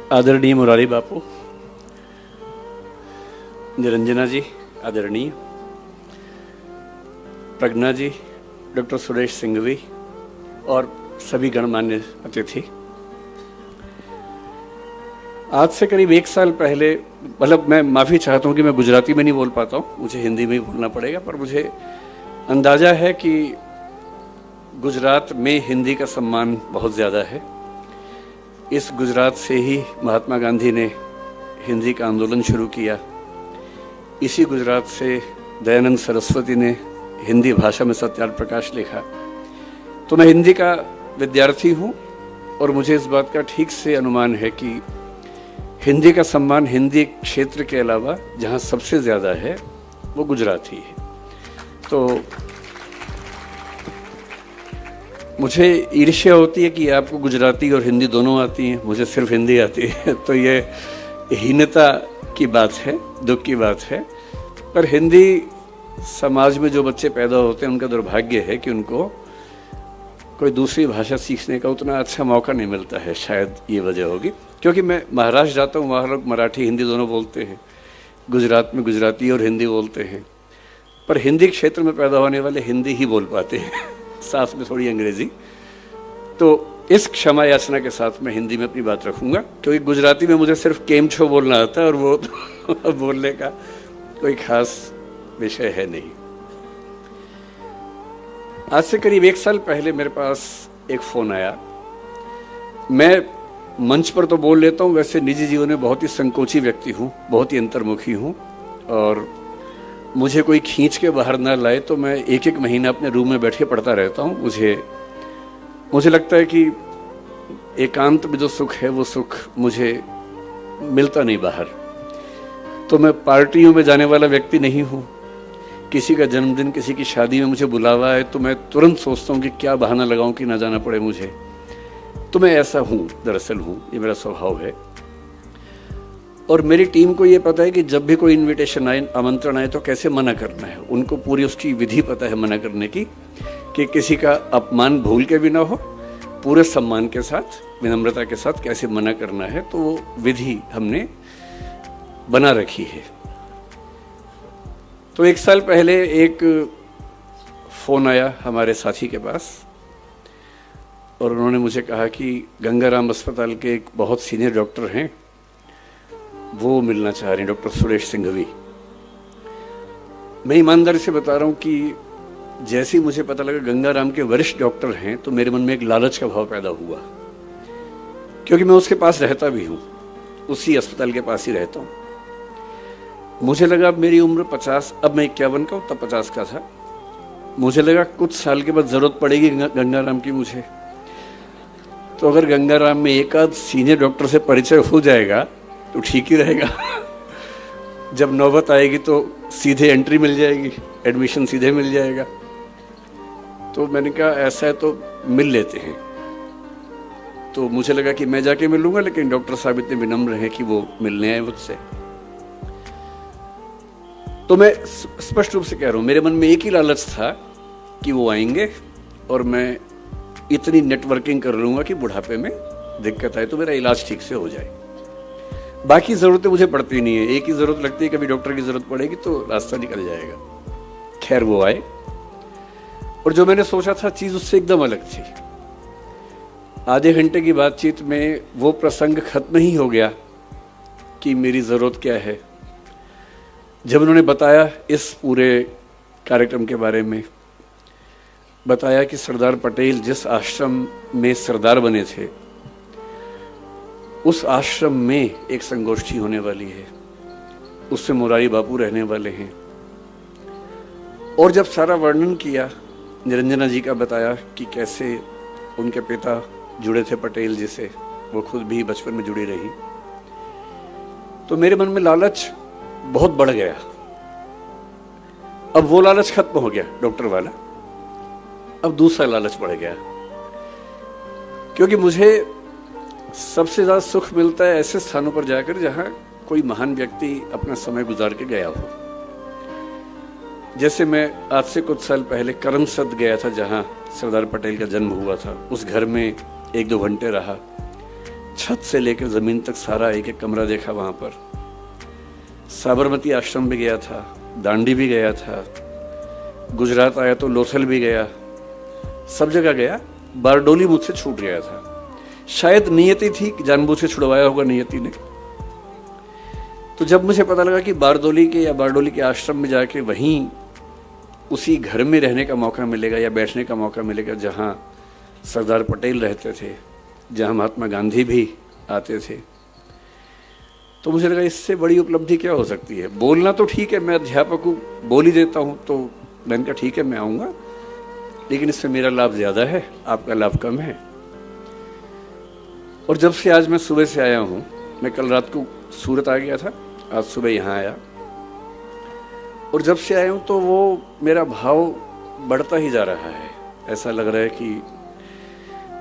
आदरणीय मुरारी बापू, निरंजना जी आदरणीय, प्रज्ञा जी, डॉक्टर सुरेश सिंघवी और सभी गणमान्य अतिथि। आज से करीब 1 साल पहले, मतलब मैं माफ़ी चाहता हूँ कि मैं गुजराती में नहीं बोल पाता हूँ, मुझे हिंदी में ही बोलना पड़ेगा, पर मुझे अंदाज़ा है कि गुजरात में हिंदी का सम्मान बहुत ज़्यादा है। इस गुजरात से ही महात्मा गांधी ने हिंदी का आंदोलन शुरू किया। इसी गुजरात से दयानंद सरस्वती ने हिंदी भाषा में सत्याग्रह प्रकाश लिखा। तो मैं हिंदी का विद्यार्थी हूँ और मुझे इस बात का ठीक से अनुमान है कि हिंदी का सम्मान हिंदी क्षेत्र के अलावा जहाँ सबसे ज़्यादा है वो गुजरात ही है। तो मुझे ईर्ष्या होती है कि आपको गुजराती और हिंदी दोनों आती हैं, मुझे सिर्फ हिंदी आती है। तो ये हीनता की बात है, दुख की बात है। पर हिंदी समाज में जो बच्चे पैदा होते हैं उनका दुर्भाग्य है कि उनको कोई दूसरी भाषा सीखने का उतना अच्छा मौका नहीं मिलता है। शायद ये वजह होगी, क्योंकि मैं महाराष्ट्र जाता हूँ, वहाँ लोग मराठी हिंदी दोनों बोलते हैं, गुजरात में गुजराती और हिंदी बोलते हैं, पर हिंदी क्षेत्र में पैदा होने वाले हिंदी ही बोल पाते हैं, साथ में थोड़ी अंग्रेजी। तो इस क्षमा याचना के साथ मैं हिंदी में अपनी बात रखूंगा, क्योंकि गुजराती में मुझे सिर्फ केम छो बोलना आता है और वो तो बोलने का कोई खास विषय है नहीं। आज से करीब 1 साल पहले मेरे पास एक फ़ोन आया। मैं मंच पर तो बोल लेता हूँ, वैसे निजी जीवन में बहुत ही संकोची व्यक्ति हूँ, बहुत ही अंतर्मुखी हूँ, और मुझे कोई खींच के बाहर ना लाए तो मैं 1-1 महीना अपने रूम में बैठ के पढ़ता रहता हूँ। मुझे लगता है कि एकांत में जो सुख है वो सुख मुझे मिलता नहीं बाहर। तो मैं पार्टियों में जाने वाला व्यक्ति नहीं हूँ। किसी का जन्मदिन, किसी की शादी में मुझे बुलावा है तो मैं तुरंत सोचता हूँ कि क्या बहाना लगाऊं कि ना जाना पड़े मुझे। तो मैं ऐसा हूँ, दरअसल हूँ, ये मेरा स्वभाव है। और मेरी टीम को ये पता है कि जब भी कोई इनविटेशन आए, आमंत्रण आए, तो कैसे मना करना है। उनको पूरी उसकी विधि पता है मना करने की, कि किसी का अपमान भूल के भी ना हो, पूरे सम्मान के साथ, विनम्रता के साथ कैसे मना करना है। तो वो विधि हमने बना रखी है। तो 1 साल पहले एक फ़ोन आया हमारे साथी के पास और उन्होंने मुझे कहा कि गंगाराम अस्पताल के एक बहुत सीनियर डॉक्टर हैं, वो मिलना चाह रहे हैं, डॉक्टर सुरेश सिंघवी। मैं ईमानदारी से बता रहा हूँ कि जैसे ही मुझे पता लगा गंगाराम के वरिष्ठ डॉक्टर हैं तो मेरे मन में एक लालच का भाव पैदा हुआ, क्योंकि मैं उसके पास रहता भी हूँ, उसी अस्पताल के पास ही रहता हूँ। मुझे लगा अब मेरी उम्र 50, अब मैं 51 का हूँ, तब 50 का था। मुझे लगा कुछ साल के बाद ज़रूरत पड़ेगी गंगाराम की मुझे। तो अगर गंगाराम में एक आध सीनियर डॉक्टर से परिचय हो जाएगा तो ठीक ही रहेगा। जब नौबत आएगी तो सीधे एंट्री मिल जाएगी, एडमिशन सीधे मिल जाएगा। तो मैंने कहा ऐसा है तो मिल लेते हैं। तो मुझे लगा कि मैं जाके मिलूंगा, लेकिन डॉक्टर साहब इतने विनम्र हैं कि वो मिलने आए मुझसे। तो मैं स्पष्ट रूप से कह रहा हूँ, मेरे मन में एक ही लालच था कि वो आएंगे और मैं इतनी नेटवर्किंग कर लूँगा कि बुढ़ापे में दिक्कत आए तो मेरा इलाज ठीक से हो जाए। बाकी ज़रूरतें मुझे पड़ती नहीं है, एक ही ज़रूरत लगती है, कभी डॉक्टर की ज़रूरत पड़ेगी तो रास्ता निकल जाएगा। खैर वो आए और जो मैंने सोचा था चीज़ उससे एकदम अलग थी। आधे घंटे की बातचीत में वो प्रसंग खत्म ही हो गया कि मेरी ज़रूरत क्या है। जब उन्होंने बताया इस पूरे कार्यक्रम के बारे में, बताया कि सरदार पटेल जिस आश्रम में सरदार बने थे उस आश्रम में एक संगोष्ठी होने वाली है, उससे मुरारी बापू रहने वाले हैं। और जब सारा वर्णन किया, निरंजना जी का बताया कि कैसे उनके पिता जुड़े थे पटेल जी से, वो खुद भी बचपन में जुड़ी रही, तो मेरे मन में लालच बहुत बढ़ गया। अब वो लालच खत्म हो गया डॉक्टर वाला, अब दूसरा लालच बढ़ गया, क्योंकि मुझे सबसे ज़्यादा सुख मिलता है ऐसे स्थानों पर जाकर जहां कोई महान व्यक्ति अपना समय गुजार के गया हो। जैसे मैं आज से कुछ साल पहले करमसद गया था, जहां सरदार पटेल का जन्म हुआ था। उस घर में 1-2 घंटे रहा, छत से लेकर ज़मीन तक सारा एक एक कमरा देखा वहाँ पर। साबरमती आश्रम भी गया था, दांडी भी गया था, गुजरात आया तो लोथल भी गया, सब जगह गया। बारडोली मुझसे छूट गया था। शायद नियति थी कि जानबूझ के छुड़वाया होगा नियति ने। तो जब मुझे पता लगा कि बारडोली के आश्रम में जाके वहीं उसी घर में रहने का मौका मिलेगा या बैठने का मौका मिलेगा जहाँ सरदार पटेल रहते थे, जहाँ महात्मा गांधी भी आते थे, तो मुझे लगा इससे बड़ी उपलब्धि क्या हो सकती है। बोलना तो ठीक है, मैं अध्यापक हूँ, बोल ही देता हूँ, तो मैंने कहा ठीक है मैं आऊँगा, लेकिन इससे मेरा लाभ ज़्यादा है, आपका लाभ कम है। और जब से आज मैं सुबह से आया हूँ, मैं कल रात को सूरत आ गया था, आज सुबह यहाँ आया, और जब से आया हूँ तो वो मेरा भाव बढ़ता ही जा रहा है। ऐसा लग रहा है कि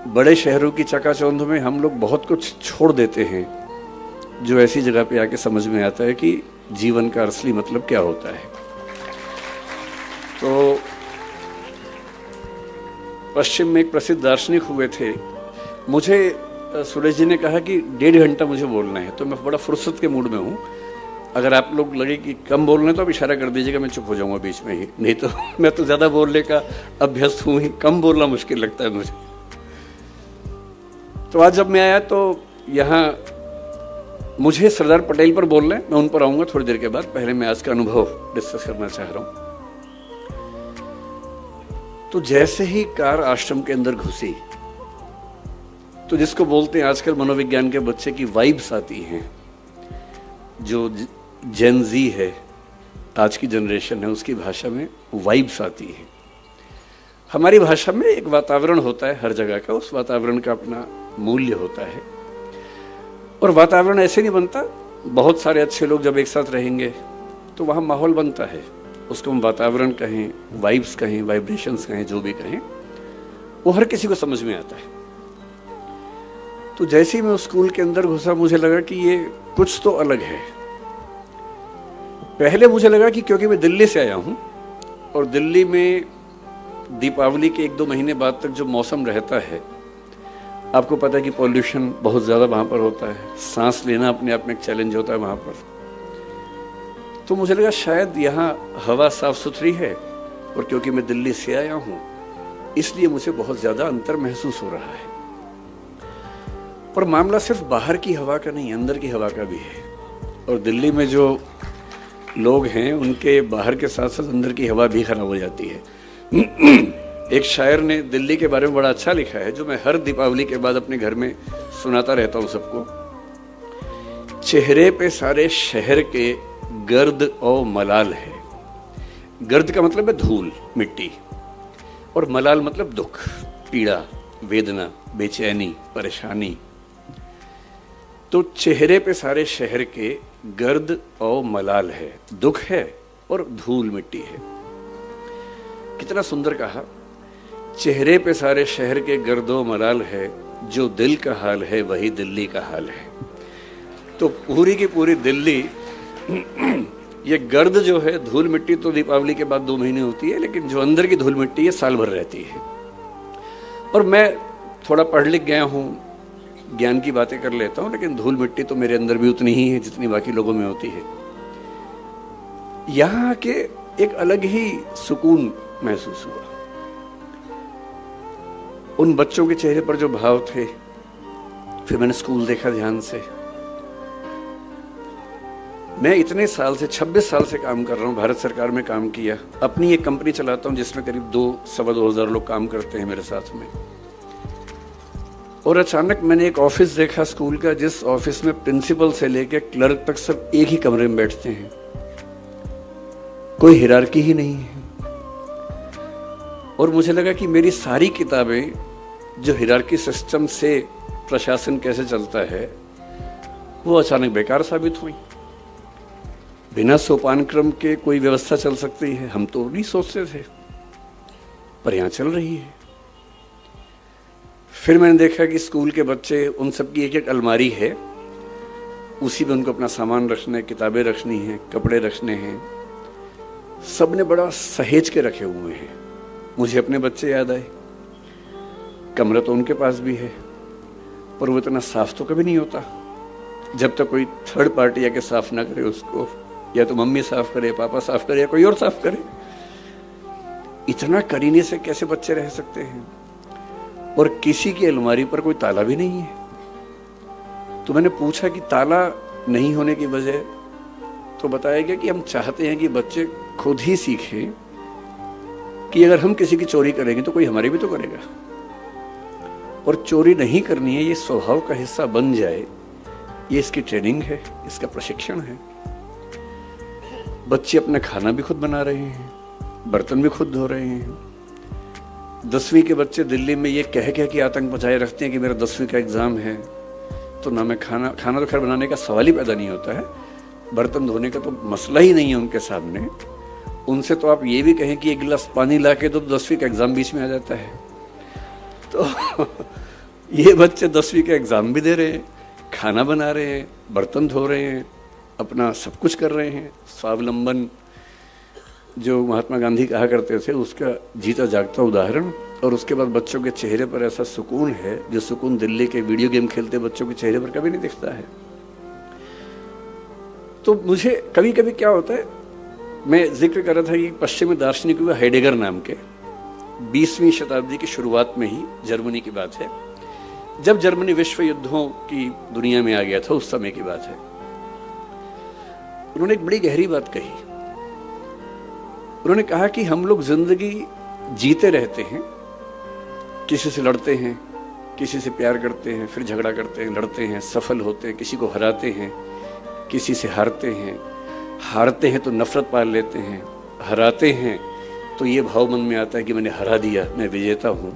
बड़े शहरों की चकाचौंध में हम लोग बहुत कुछ छोड़ देते हैं, जो ऐसी जगह पे आके समझ में आता है कि जीवन का असली मतलब क्या होता है। तो पश्चिम में एक प्रसिद्ध दार्शनिक हुए थे, मुझे सुरेश जी ने कहा कि 1.5 घंटा मुझे बोलना है, तो मैं बड़ा फुर्सत के मूड में हूँ। अगर आप लोग लगे कि कम बोलना है तो आप इशारा कर दीजिएगा, मैं चुप हो जाऊंगा बीच में ही, नहीं तो मैं तो ज़्यादा बोलने का अभ्यस्त हूँ ही, कम बोलना मुश्किल लगता है मुझे। तो आज जब मैं आया तो यहाँ मुझे सरदार पटेल पर बोलना है, मैं उन पर आऊँगा थोड़ी देर के बाद। पहले मैं आज का अनुभव डिस्कस करना चाह रहा हूँ। तो जैसे ही कार आश्रम के अंदर घुसी, तो जिसको बोलते हैं आजकल मनोविज्ञान के बच्चे की वाइब्स आती हैं, जो जेन जी है, आज की जनरेशन है, उसकी भाषा में वाइब्स आती हैं। हमारी भाषा में एक वातावरण होता है हर जगह का, उस वातावरण का अपना मूल्य होता है। और वातावरण ऐसे नहीं बनता, बहुत सारे अच्छे लोग जब एक साथ रहेंगे तो वहाँ माहौल बनता है, उसको हम वातावरण कहें, वाइब्स कहें, वाइब्रेशंस कहें, जो भी कहें, वो हर किसी को समझ में आता है। तो जैसे ही मैं उस स्कूल के अंदर घुसा, मुझे लगा कि ये कुछ तो अलग है। पहले मुझे लगा कि क्योंकि मैं दिल्ली से आया हूं और दिल्ली में दीपावली के 1-2 महीने बाद तक जो मौसम रहता है, आपको पता है कि पॉल्यूशन बहुत ज़्यादा वहाँ पर होता है, सांस लेना अपने आप में एक चैलेंज होता है वहाँ पर। तो मुझे लगा शायद यहाँ हवा साफ सुथरी है, और क्योंकि मैं दिल्ली से आया हूँ इसलिए मुझे बहुत ज़्यादा अंतर महसूस हो रहा है। पर मामला सिर्फ बाहर की हवा का नहीं, अंदर की हवा का भी है। और दिल्ली में जो लोग हैं उनके बाहर के साथ साथ अंदर की हवा भी खराब हो जाती है। एक शायर ने दिल्ली के बारे में बड़ा अच्छा लिखा है, जो मैं हर दीपावली के बाद अपने घर में सुनाता रहता हूँ सबको। चेहरे पे सारे शहर के गर्द और मलाल है। गर्द का मतलब है धूल, मिट्टी, और मलाल मतलब दुख, पीड़ा, वेदना, बेचैनी, परेशानी। तो चेहरे पे सारे शहर के गर्द और मलाल है, दुख है और धूल मिट्टी है। कितना सुंदर कहा, चेहरे पे सारे शहर के गर्द और मलाल है, जो दिल का हाल है वही दिल्ली का हाल है। तो पूरी की पूरी दिल्ली ये गर्द जो है, धूल मिट्टी, तो दीपावली के बाद 2 महीने होती है, लेकिन जो अंदर की धूल मिट्टी है साल भर रहती है। और मैं थोड़ा पढ़ लिख गया हूँ, ज्ञान की बातें कर लेता हूँ, लेकिन धूल मिट्टी तो मेरे अंदर भी उतनी ही है जितनी बाकी लोगों में होती है। यहाँ के एक अलग ही सुकून महसूस हुआ। उन बच्चों के चेहरे पर जो भाव थे, फिर मैंने स्कूल देखा ध्यान से। मैं इतने साल से, 26 साल से काम कर रहा हूँ, भारत सरकार में काम किया, अपनी एक कंपनी चलाता हूँ जिसमें करीब 2-2.25 हज़ार लोग काम करते हैं मेरे साथ में। और अचानक मैंने एक ऑफिस देखा स्कूल का, जिस ऑफिस में प्रिंसिपल से लेकर क्लर्क तक सब एक ही कमरे में बैठते हैं, कोई हिरार्की ही नहीं है। और मुझे लगा कि मेरी सारी किताबें जो हिरार्की सिस्टम से प्रशासन कैसे चलता है, वो अचानक बेकार साबित हुई। बिना सोपान क्रम के कोई व्यवस्था चल सकती है, हम तो नहीं सोचते थे, पर यहाँ चल रही है। फिर मैंने देखा कि स्कूल के बच्चे, उन सब की एक अलमारी है, उसी में उनको अपना सामान रखना है, किताबें रखनी है, कपड़े रखने हैं, सब ने बड़ा सहेज के रखे हुए हैं। मुझे अपने बच्चे याद आए, कमरा तो उनके पास भी है, पर वो इतना साफ तो कभी नहीं होता जब तक कोई थर्ड पार्टी आके साफ ना करे उसको, या तो मम्मी साफ करे, पापा साफ करे, या कोई और साफ करे। इतना करीने से कैसे बच्चे रह सकते हैं? और किसी की अलमारी पर कोई ताला भी नहीं है। तो मैंने पूछा कि ताला नहीं होने की वजह, तो बताया गया कि हम चाहते हैं कि बच्चे खुद ही सीखें कि अगर हम किसी की चोरी करेंगे तो कोई हमारी भी तो करेगा, और चोरी नहीं करनी है, ये स्वभाव का हिस्सा बन जाए। ये इसकी ट्रेनिंग है, इसका प्रशिक्षण है। बच्चे अपना खाना भी खुद बना रहे हैं, बर्तन भी खुद धो रहे हैं। 10वीं के बच्चे दिल्ली में ये कह के आतंक मचाए रखते हैं कि मेरा 10वीं का एग्जाम है, तो ना मैं खाना तो खैर बनाने का सवाल ही पैदा नहीं होता है, बर्तन धोने का तो मसला ही नहीं है उनके सामने। उनसे तो आप ये भी कहें कि एक गिलास पानी ला के, तो 10वीं का एग्जाम बीच में आ जाता है। तो ये बच्चे 10वीं का एग्जाम भी दे रहे हैं, खाना बना रहे हैं, बर्तन धो रहे हैं, अपना सब कुछ कर रहे हैं। स्वावलंबन जो महात्मा गांधी कहा करते थे, उसका जीता जागता उदाहरण। और उसके बाद बच्चों के चेहरे पर ऐसा सुकून है जो सुकून दिल्ली के वीडियो गेम खेलते बच्चों के चेहरे पर कभी नहीं दिखता है। तो मुझे कभी कभी क्या होता है, मैं जिक्र कर रहा था कि पश्चिमी दार्शनिक हुआ हेडेगर नाम के, 20वीं शताब्दी की शुरुआत में ही, जर्मनी की बात है, जब जर्मनी विश्व युद्धों की दुनिया में आ गया था, उस समय की बात है। उन्होंने एक बड़ी गहरी बात कही। उन्होंने कहा कि हम लोग जिंदगी जीते रहते हैं, किसी से लड़ते हैं, किसी से प्यार करते हैं, फिर झगड़ा करते हैं, लड़ते हैं, सफल होते हैं, किसी को हराते हैं, किसी से हारते हैं, हारते हैं तो नफरत पाल लेते हैं, हराते हैं तो ये भाव मन में आता है कि मैंने हरा दिया, मैं विजेता हूं।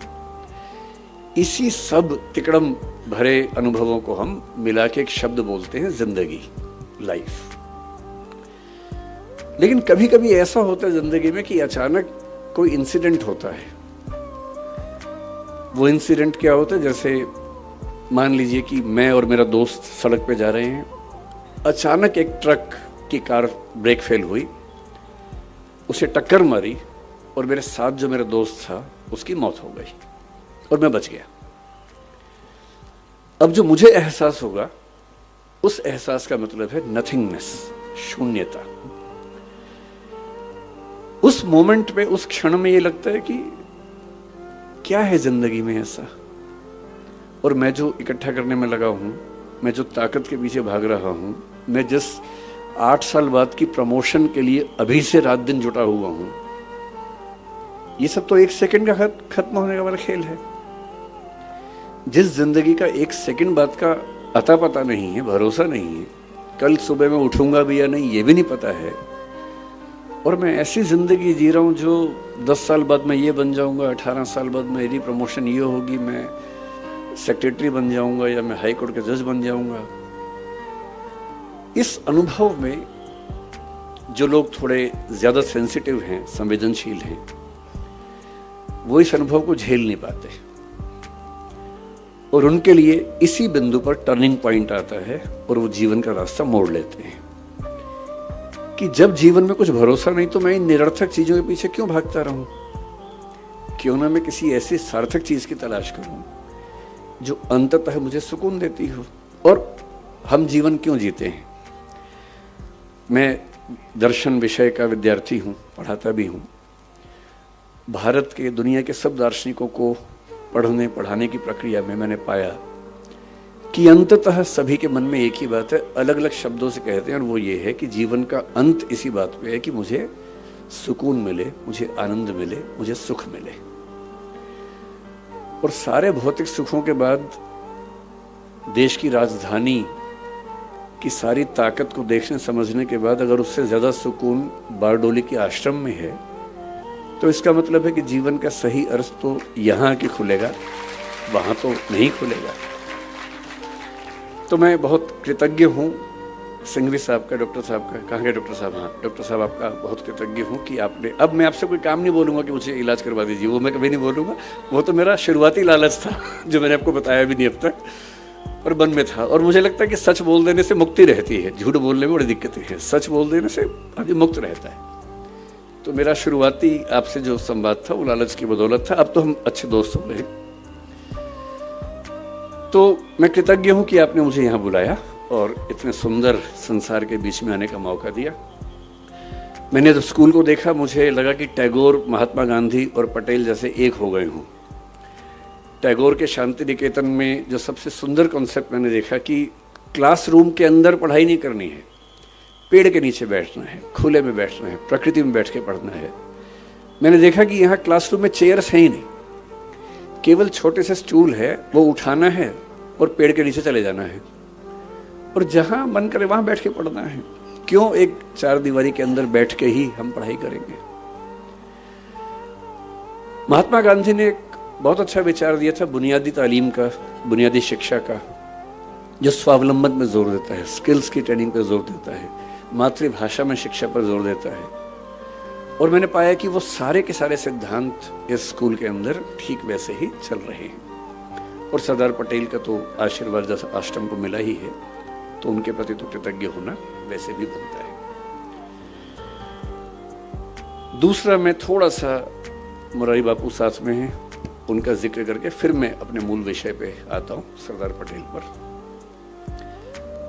इसी सब तिकड़म भरे अनुभवों को हम मिला के एक शब्द बोलते हैं जिंदगी, लाइफ। लेकिन कभी कभी ऐसा होता है जिंदगी में कि अचानक कोई इंसिडेंट होता है। वो इंसिडेंट क्या होता है, जैसे मान लीजिए कि मैं और मेरा दोस्त सड़क पे जा रहे हैं, अचानक एक ट्रक की कार ब्रेक फेल हुई, उसे टक्कर मारी, और मेरे साथ जो मेरा दोस्त था उसकी मौत हो गई और मैं बच गया। अब जो मुझे एहसास होगा, उस एहसास का मतलब है नथिंगनेस, शून्यता। उस मोमेंट पे, उस क्षण में ये लगता है कि क्या है जिंदगी में ऐसा, और मैं जो इकट्ठा करने में लगा हूं, मैं जो ताकत के पीछे भाग रहा हूं, मैं जिस 8 साल बाद की प्रमोशन के लिए अभी से रात दिन जुटा हुआ हूं, ये सब तो 1 सेकंड का खत्म होने वाला खेल है। जिस जिंदगी का 1 सेकंड बाद का अता पता नहीं है, भरोसा नहीं है, कल सुबह मैं उठूंगा भी या नहीं ये भी नहीं पता है, और मैं ऐसी जिंदगी जी रहा हूं जो 10 साल बाद मैं ये बन जाऊंगा, 18 साल बाद मेरी प्रमोशन ये होगी, मैं सेक्रेटरी बन जाऊंगा या मैं हाई कोर्ट के जज बन जाऊंगा। इस अनुभव में जो लोग थोड़े ज्यादा सेंसिटिव हैं, संवेदनशील हैं, वो इस अनुभव को झेल नहीं पाते, और उनके लिए इसी बिंदु पर टर्निंग पॉइंट आता है और वो जीवन का रास्ता मोड़ लेते हैं कि जब जीवन में कुछ भरोसा नहीं तो मैं इन निरर्थक चीजों के पीछे क्यों भागता रहूं, क्यों ना मैं किसी ऐसी सार्थक चीज की तलाश करूं जो अंततः मुझे सुकून देती हो। और हम जीवन क्यों जीते हैं? मैं दर्शन विषय का विद्यार्थी हूं, पढ़ाता भी हूं। भारत के, दुनिया के सब दार्शनिकों को पढ़ाने की प्रक्रिया में मैंने पाया कि अंततः सभी के मन में एक ही बात है, अलग अलग शब्दों से कहते हैं, और वो ये है कि जीवन का अंत इसी बात पे है कि मुझे सुकून मिले, मुझे आनंद मिले, मुझे सुख मिले। और सारे भौतिक सुखों के बाद देश की राजधानी की सारी ताकत को देखने समझने के बाद अगर उससे ज्यादा सुकून बारडोली के आश्रम में है, तो इसका मतलब है कि जीवन का सही अर्थ तो यहाँ आके खुलेगा, वहां तो नहीं खुलेगा। तो मैं बहुत कृतज्ञ हूँ सिंघवी साहब का, डॉक्टर साहब का, कहाँ गए डॉक्टर साहब? हाँ, डॉक्टर साहब आपका बहुत कृतज्ञ हूँ कि आपने, अब मैं आपसे कोई काम नहीं बोलूँगा कि मुझे इलाज करवा दीजिए, वो मैं कभी नहीं बोलूँगा। वो तो मेरा शुरुआती लालच था जो मैंने आपको बताया भी नहीं अब तक, और मन में था। और मुझे लगता है कि सच बोल देने से मुक्ति रहती है, झूठ बोलने में बड़ी दिक्कतें हैं, सच बोल देने से आदमी मुक्त रहता है। तो मेरा शुरुआती आपसे जो संवाद था वो लालच की बदौलत था। अब तो हम अच्छे दोस्त हो गए। तो मैं कृतज्ञ हूँ कि आपने मुझे यहाँ बुलाया और इतने सुंदर संसार के बीच में आने का मौका दिया। मैंने जब स्कूल को देखा मुझे लगा कि टैगोर, महात्मा गांधी और पटेल जैसे एक हो गए हूँ। टैगोर के शांति निकेतन में जो सबसे सुंदर कॉन्सेप्ट मैंने देखा कि क्लासरूम के अंदर पढ़ाई नहीं करनी है, पेड़ के नीचे बैठना है, खुले में बैठना है, प्रकृति में बैठ के पढ़ना है। मैंने देखा कि यहाँ क्लासरूम में चेयर्स हैं ही नहीं, केवल छोटे से स्टूल है, वो उठाना है और पेड़ के नीचे चले जाना है और जहाँ मन करे वहाँ बैठ के पढ़ना है। क्यों एक चार दीवारी के अंदर बैठ के ही हम पढ़ाई करेंगे। महात्मा गांधी ने एक बहुत अच्छा विचार दिया था बुनियादी तालीम का, बुनियादी शिक्षा का, जो स्वावलंबन में जोर देता है, स्किल्स की ट्रेनिंग पर जोर देता है, मातृभाषा में शिक्षा पर जोर देता है। और मैंने पाया कि वो सारे के सारे सिद्धांत इस स्कूल के अंदर ठीक वैसे ही चल रहे हैं। और सरदार पटेल का तो आशीर्वाद जैसा आश्रम को मिला ही है, तो उनके प्रति तो कृतज्ञ होना वैसे भी बनता है। दूसरा, मैं थोड़ा सा मुरारी बापू साथ में हैं, उनका जिक्र करके फिर मैं अपने मूल विषय पे आता हूँ, सरदार पटेल पर।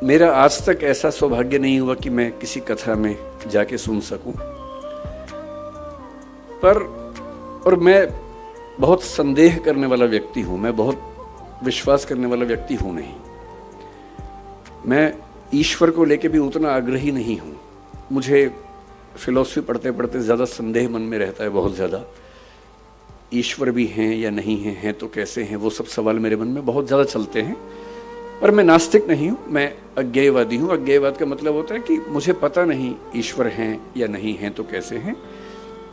मेरा आज तक ऐसा सौभाग्य नहीं हुआ कि मैं किसी कथा में जाके सुन सकूं, और मैं बहुत संदेह करने वाला व्यक्ति हूं, मैं बहुत विश्वास करने वाला व्यक्ति हूं नहीं। मैं ईश्वर को लेके भी उतना आग्रही नहीं हूं। मुझे फिलॉसफी पढ़ते पढ़ते ज़्यादा संदेह मन में रहता है, बहुत ज़्यादा। ईश्वर भी हैं या नहीं हैं तो कैसे हैं, वो सब सवाल मेरे मन में बहुत ज़्यादा चलते हैं। पर मैं नास्तिक नहीं हूँ, मैं अज्ञेयवादी हूँ। अज्ञेयवाद का मतलब होता है कि मुझे पता नहीं ईश्वर हैं या नहीं हैं तो कैसे हैं,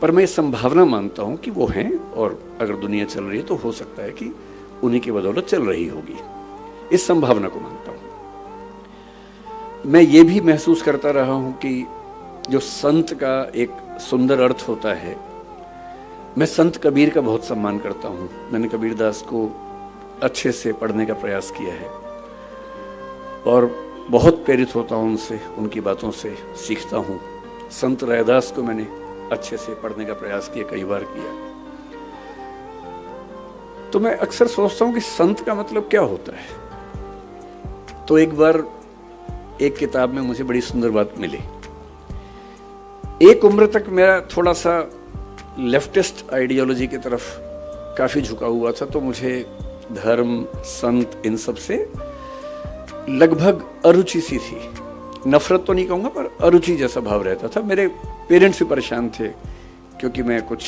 पर मैं संभावना मानता हूँ कि वो हैं, और अगर दुनिया चल रही है तो हो सकता है कि उन्हीं की बदौलत चल रही होगी। इस संभावना को मानता हूँ। मैं ये भी महसूस करता रहा हूँ कि जो संत का एक सुंदर अर्थ होता है, मैं संत कबीर का बहुत सम्मान करता हूँ। मैंने कबीरदास को अच्छे से पढ़ने का प्रयास किया है और बहुत प्रेरित होता हूँ उनसे, उनकी बातों से सीखता हूँ। संत रैदास को मैंने अच्छे से पढ़ने का प्रयास किया, कई बार किया। तो मैं अक्सर सोचता हूँ कि संत का मतलब क्या होता है। तो एक बार एक किताब में मुझे बड़ी सुंदर बात मिली। एक उम्र तक मेरा थोड़ा सा लेफ्टिस्ट आइडियोलॉजी की तरफ काफी झुका हुआ था, तो मुझे धर्म, संत, इन सब से लगभग अरुचि सी थी। नफरत तो नहीं कहूंगा, पर अरुचि जैसा भाव रहता था। मेरे पेरेंट्स भी परेशान थे क्योंकि मैं कुछ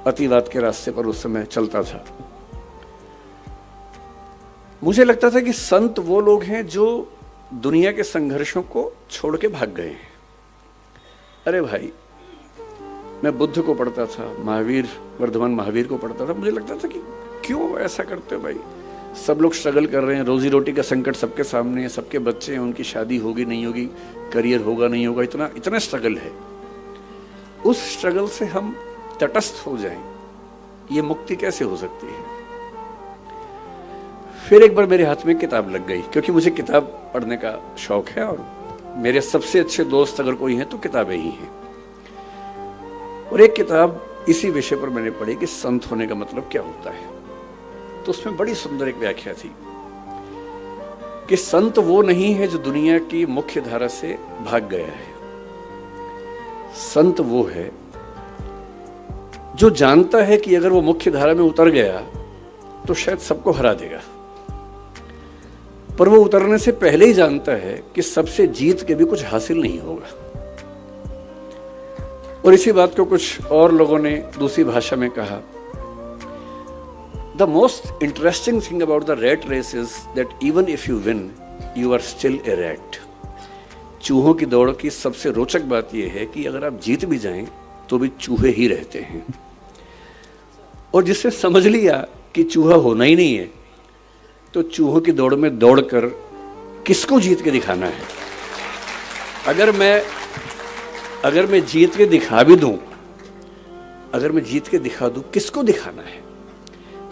अतिवाद के रास्ते पर उस समय चलता था। मुझे लगता था कि संत वो लोग हैं जो दुनिया के संघर्षों को छोड़ के भाग गए हैं। अरे भाई, मैं बुद्ध को पढ़ता था, महावीर, वर्धमान महावीर को पढ़ता था। मुझे लगता था कि क्यों ऐसा करते हो भाई, सब लोग स्ट्रगल कर रहे हैं, रोजी रोटी का संकट सबके सामने है, सबके बच्चे हैं, उनकी शादी होगी नहीं होगी, करियर होगा नहीं होगा, इतना स्ट्रगल है। उस स्ट्रगल से हम तटस्थ हो जाएं, ये मुक्ति कैसे हो सकती है। फिर एक बार मेरे हाथ में किताब लग गई, क्योंकि मुझे किताब पढ़ने का शौक है और मेरे सबसे अच्छे दोस्त अगर कोई हैं तो किताबें ही हैं। और एक किताब इसी विषय पर मैंने पढ़ी कि संत होने का मतलब क्या होता है। तो उसमें बड़ी सुंदर एक व्याख्या थी कि संत वो नहीं है जो दुनिया की मुख्य धारा से भाग गया है। संत वो है जो जानता है कि अगर वो मुख्य धारा में उतर गया तो शायद सबको हरा देगा, पर वो उतरने से पहले ही जानता है कि सबसे जीत के भी कुछ हासिल नहीं होगा। और इसी बात को कुछ और लोगों ने दूसरी भाषा में कहा, The most interesting thing about the rat race is that even if you win, you are still a rat. चूहों की दौड़ की सबसे रोचक बात यह है कि अगर आप जीत भी जाएं तो भी चूहे ही रहते हैं। और जिससे समझ लिया कि चूहा होना ही नहीं है, तो चूहों की दौड़ में दौड़कर किसको जीत के दिखाना है। अगर मैं जीत के दिखा भी दूं, अगर मैं जीत के दिखा दूं, किसको दिखाना है।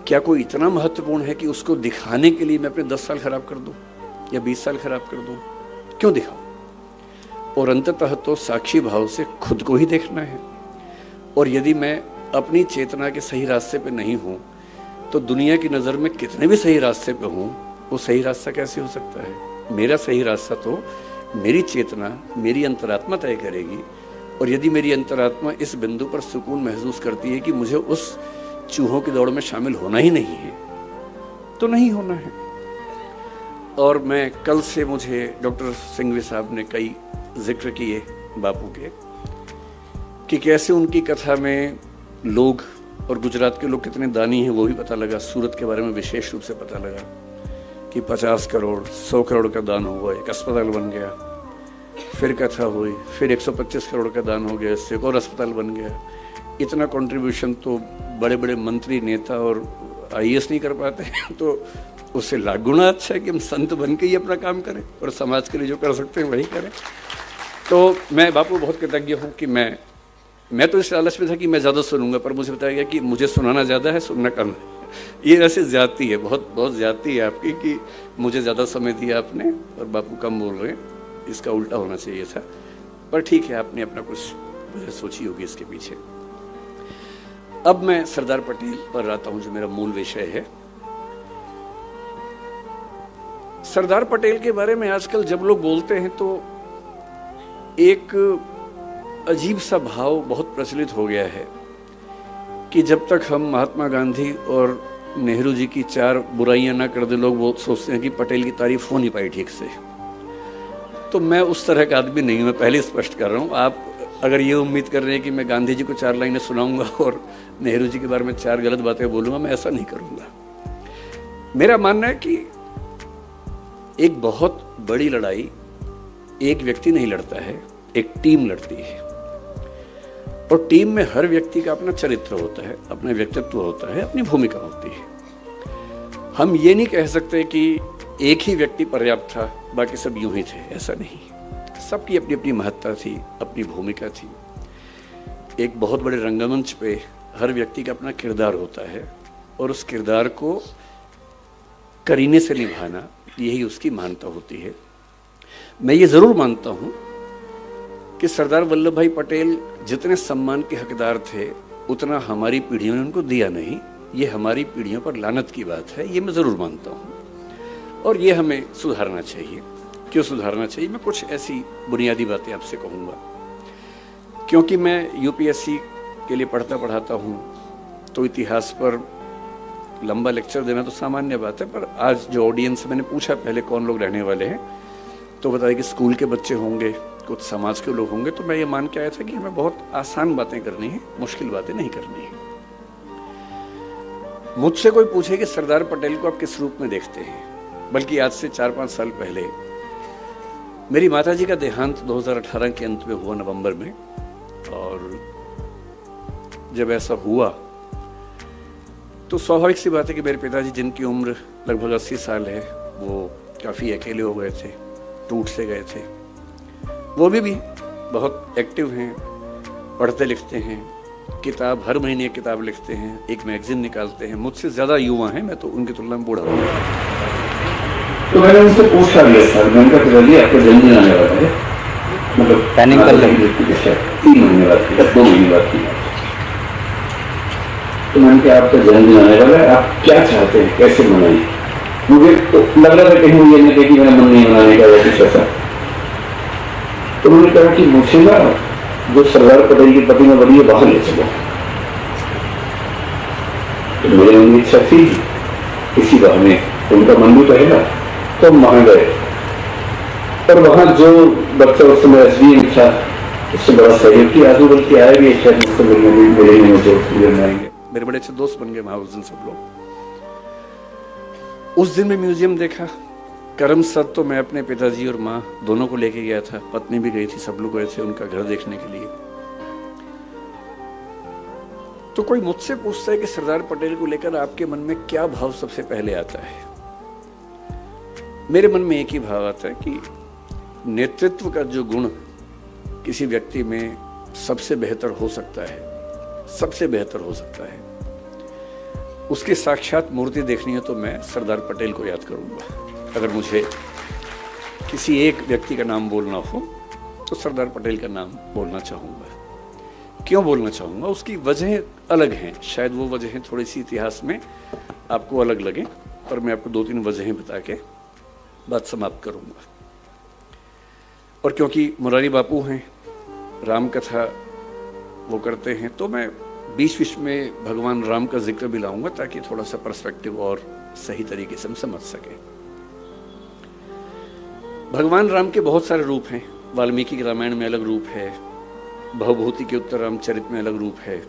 क्या कोई इतना महत्वपूर्ण है कि उसको दिखाने के लिए मैं अपने 10 साल खराब कर दूं या 20 साल खराब कर दूं? क्यों दिखाऊं? और अंततः तो साक्षी भाव से खुद को ही देखना है। और यदि मैं अपनी चेतना के सही रास्ते पे नहीं हूं तो दुनिया की नज़र में कितने भी सही रास्ते पे हूँ, वो सही रास्ता कैसे हो सकता है? मेरा सही रास्ता तो मेरी चेतना, मेरी अंतरात्मा तय करेगी। और यदि मेरी अंतरात्मा इस बिंदु पर सुकून महसूस करती है कि मुझे उस चूहों की दौड़ में शामिल होना ही नहीं है, तो नहीं होना है। और मैं कल से, मुझे डॉक्टर सिंघवी साहब ने कई जिक्र किए बापू के, कि कैसे उनकी कथा में लोग, और गुजरात के लोग कितने दानी हैं वो भी पता लगा। सूरत के बारे में विशेष रूप से पता लगा कि 50 करोड़ 100 करोड़ का दान हुआ, एक अस्पताल बन गया। फिर कथा हुई, फिर 125 करोड़ का दान हो गया, इससे एक और अस्पताल बन गया। इतना कंट्रीब्यूशन तो बड़े बड़े मंत्री, नेता और IAS नहीं कर पाते हैं। तो उससे लाख गुना अच्छा है कि हम संत बन के ही अपना काम करें और समाज के लिए जो कर सकते हैं वही करें। तो मैं बापू बहुत कृतज्ञ हूँ कि मैं तो इस लालच में था कि मैं ज़्यादा सुनूंगा, पर मुझे बताया गया कि मुझे सुनाना ज़्यादा है, सुनना कम है। ये वैसे ज्यादती है, बहुत ज्यादती है आपकी कि मुझे ज़्यादा समय दिया आपने और बापू कम बोल रहे हैं। इसका उल्टा होना चाहिए था, पर ठीक है, आपने अपना कुछ मुझे सोची होगी इसके पीछे। अब मैं सरदार पटेल पर आता हूं, जो मेरा मूल विषय है। सरदार पटेल के बारे में आजकल जब लोग बोलते हैं तो एक अजीब सा भाव बहुत प्रचलित हो गया है कि जब तक हम महात्मा गांधी और नेहरू जी की 4 बुराइयां ना कर दे, लोग वो सोचते हैं कि पटेल की तारीफ हो नहीं पाई ठीक से। तो मैं उस तरह का आदमी नहीं हूं, मैं पहले स्पष्ट कर रहा हूं। आप अगर ये उम्मीद कर रहे हैं कि मैं गांधी जी को 4 लाइनें सुनाऊंगा और नेहरू जी के बारे में 4 गलत बातें बोलूंगा, मैं ऐसा नहीं करूंगा। मेरा मानना है कि एक बहुत बड़ी लड़ाई एक व्यक्ति नहीं लड़ता है, एक टीम लड़ती है। और टीम में हर व्यक्ति का अपना चरित्र होता है, अपना व्यक्तित्व होता है, अपनी भूमिका होती है। हम ये नहीं कह सकते कि एक ही व्यक्ति पर्याप्त था, बाकी सब यूं ही थे, ऐसा नहीं। सबकी अपनी अपनी महत्ता थी, अपनी भूमिका थी। एक बहुत बड़े रंगमंच पे हर व्यक्ति का अपना किरदार होता है और उस किरदार को करीने से निभाना, यही उसकी महानता होती है। मैं ये जरूर मानता हूं कि सरदार वल्लभ भाई पटेल जितने सम्मान के हकदार थे, उतना हमारी पीढ़ियों ने उनको दिया नहीं। ये हमारी पीढ़ियों पर लानत की बात है, ये मैं ज़रूर मानता हूँ और ये हमें सुधारना चाहिए। क्यों सुधारना चाहिए? मैं कुछ ऐसी बुनियादी बातें आपसे कहूँगा। क्योंकि मैं UPSC के लिए पढ़ाता हूँ, तो इतिहास पर लंबा लेक्चर देना तो सामान्य बात है, पर आज जो ऑडियंस, मैंने पूछा पहले कौन लोग रहने वाले हैं, तो बताया कि स्कूल के बच्चे होंगे, कुछ समाज के लोग होंगे। तो मैं ये मान के आया था कि हमें बहुत आसान बातें करनी है, मुश्किल बातें नहीं करनी है। मुझसे कोई पूछे कि सरदार पटेल को आप किस रूप में देखते हैं, बल्कि आज से 4-5 साल पहले मेरी माताजी का देहांत 2018 के अंत में हुआ, नवंबर में। और जब ऐसा हुआ तो स्वाभाविक सी बात है कि मेरे पिताजी, जिनकी उम्र लगभग 80 साल है, वो काफ़ी अकेले हो गए थे, टूट से गए थे। वो भी बहुत एक्टिव हैं, पढ़ते लिखते हैं, किताब हर महीने एक किताब लिखते हैं, एक मैगजीन निकालते हैं। मुझसे ज़्यादा युवा हैं, मैं तो उनकी तुलना में बूढ़ा हूँ। तो मैंने उनसे पूछा भी था, मैंने कहा पिताजी आपका जन्मदिन आने वाला है, मतलब प्लानिंग कर लेंगे 3 महीने बाद की, 2 महीने बाद की। तो मैंने कहा आपका जन्मदिन आने वाला है, आप क्या चाहते हैं, कैसे मनाएं? मुझे तो लग रहा था कहीं ये नहीं कि मेरा मन नहीं मनाने का या कुछ ऐसा। तो उन्होंने कहा कि मुझे ना जो सरदार पटेल की प्रतिमा बनी है बाहर ले चलो। तो मेरे मन में इच्छा थी इसी बहाने, उनका मन भी रहेगा, तो हम वहां गए। और वहां जो बच्चा उस समय SDM था, उससे बड़ा सहयोग की आजू बल्कि आए भी, शायद मुझसे मिलने आएंगे। मेरे बड़े अच्छे दोस्त बन गए वहां उस दिन सब लोग। उस दिन मैं म्यूजियम देखा। करम सद तो मैं अपने पिताजी और माँ दोनों को लेके गया था, पत्नी भी गई थी, सब लोग गए थे उनका घर देखने के लिए। तो कोई मुझसे पूछता है कि सरदार पटेल को लेकर आपके मन में क्या भाव सबसे पहले आता है? मेरे मन में एक ही भाव आता है कि नेतृत्व का जो गुण किसी व्यक्ति में सबसे बेहतर हो सकता है, सबसे बेहतर हो सकता है, उसकी साक्षात मूर्ति देखनी है तो मैं सरदार पटेल को याद करूंगा। अगर मुझे किसी एक व्यक्ति का नाम बोलना हो तो सरदार पटेल का नाम बोलना चाहूँगा। क्यों बोलना चाहूँगा? उसकी वजह अलग हैं, शायद वो वजह थोड़ी सी इतिहास में आपको अलग लगे, पर मैं आपको 2-3 वजहें बता के बात समाप्त करूंगा। और क्योंकि मुरारी बापू हैं, राम कथा वो करते हैं, तो मैं बीच बीच में भगवान राम का जिक्र भी लाऊंगा ताकि थोड़ा सा पर्सपेक्टिव और सही तरीके से हम समझ सकें। भगवान राम के बहुत सारे रूप हैं। वाल्मीकि के रामायण में अलग रूप है, भवभूति के उत्तर रामचरित में अलग रूप है।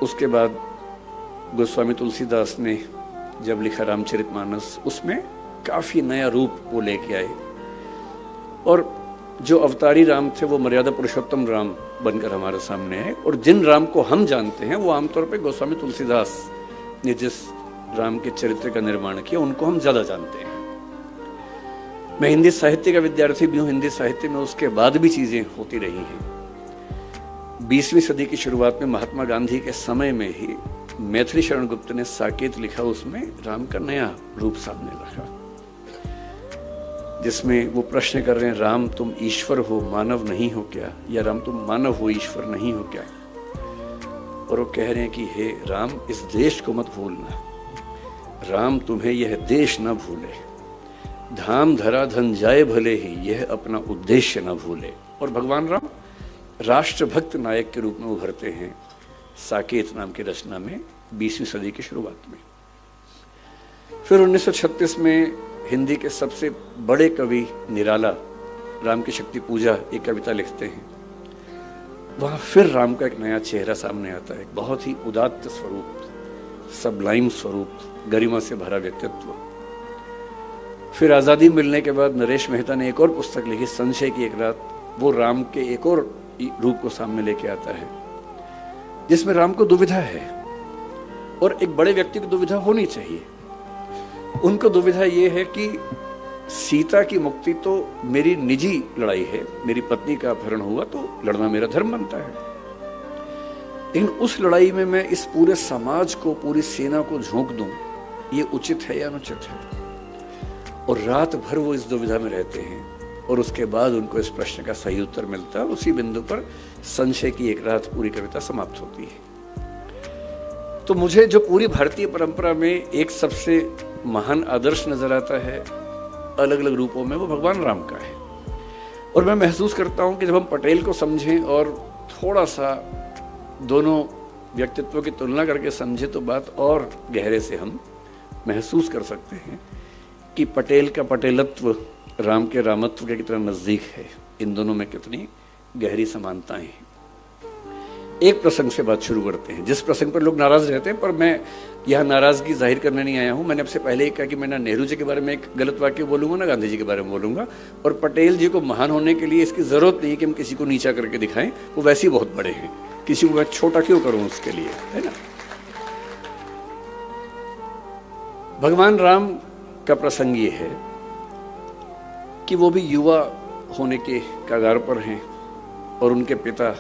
उसके बाद गोस्वामी तुलसीदास ने जब लिखा रामचरितमानस, उसमें काफी नया रूप वो लेके आए। और जो अवतारी राम थे वो मर्यादा पुरुषोत्तम राम बनकर हमारे सामने है। और जिन राम को हम जानते हैं वो आमतौर पे गोस्वामी तुलसीदास ने जिस राम के चरित्र का निर्माण किया उनको हम ज्यादा जानते हैं। मैं हिंदी साहित्य का विद्यार्थी भी हूँ। हिंदी साहित्य में उसके बाद भी चीजें होती रही हैं। 20वीं सदी की शुरुआत में महात्मा गांधी के समय में ही मैथिली शरण गुप्त ने साकेत लिखा, उसमें राम का नया रूप सामने रखा, जिसमें वो प्रश्न कर रहे हैं, राम तुम ईश्वर हो मानव नहीं हो क्या, या राम तुम मानव हो ईश्वर नहीं हो क्या। और वो कह रहे हैं कि हे राम, इस देश को मत भूलना, राम तुम्हें यह देश न भूले, धाम धरा धन जाए भले ही, यह अपना उद्देश्य न भूले। और भगवान राम राष्ट्रभक्त नायक के रूप में उभरते हैं साकेत नाम की रचना में 20वीं सदी की शुरुआत में। फिर 1936 में हिंदी के सबसे बड़े कवि निराला राम की शक्ति पूजा एक कविता लिखते हैं। वहां फिर राम का एक नया चेहरा सामने आता है, बहुत ही उदात्त स्वरूप, सबलाइम स्वरूप, गरिमा से भरा व्यक्तित्व। फिर आजादी मिलने के बाद नरेश मेहता ने एक और पुस्तक लिखी, संशय की एक रात। वो राम के एक और रूप को सामने लेके आता है, जिसमें राम को दुविधा है, और एक बड़े व्यक्ति को दुविधा होनी चाहिए। उनको दुविधा ये है कि सीता की मुक्ति तो मेरी निजी लड़ाई है, मेरी पत्नी का अपहरण हुआ तो लड़ना मेरा धर्म बनता है, लेकिन उस लड़ाई में मैं इस पूरे समाज को, पूरी सेना को झोंक दूं, ये उचित है या अनुचित है। और रात भर वो इस दुविधा में रहते हैं, और उसके बाद उनको इस प्रश्न का सही उत्तर मिलता है। उसी बिंदु पर संशय की एक रात पूरी कविता समाप्त होती है। तो मुझे जो पूरी भारतीय परंपरा में एक सबसे महान आदर्श नजर आता है अलग अलग रूपों में, वो भगवान राम का है। और मैं महसूस करता हूं कि जब हम पटेल को समझें और थोड़ा सा दोनों व्यक्तित्वों की तुलना करके समझें, तो बात और गहरे से हम महसूस कर सकते हैं कि पटेल का पटेलत्व राम के रामत्व के कितना नजदीक है, इन दोनों में कितनी गहरी समानताएं हैं। एक प्रसंग से बात शुरू करते हैं, जिस प्रसंग पर लोग नाराज रहते हैं, पर मैं यहाँ नाराजगी जाहिर करने नहीं आया हूँ। मैंने आपसे पहले ही कहा कि मैं ना नेहरू जी के बारे में एक गलत वाक्य बोलूंगा, ना गांधी जी के बारे में बोलूंगा। और पटेल जी को महान होने के लिए इसकी जरूरत नहीं कि हम किसी को नीचा करके दिखाएं, वो वैसे ही बहुत बड़े हैं, किसी को मैं छोटा क्यों करूं उसके लिए, है ना। भगवान राम का प्रसंग ये है कि वो भी युवा होने के कगार पर हैं, और उनके पिता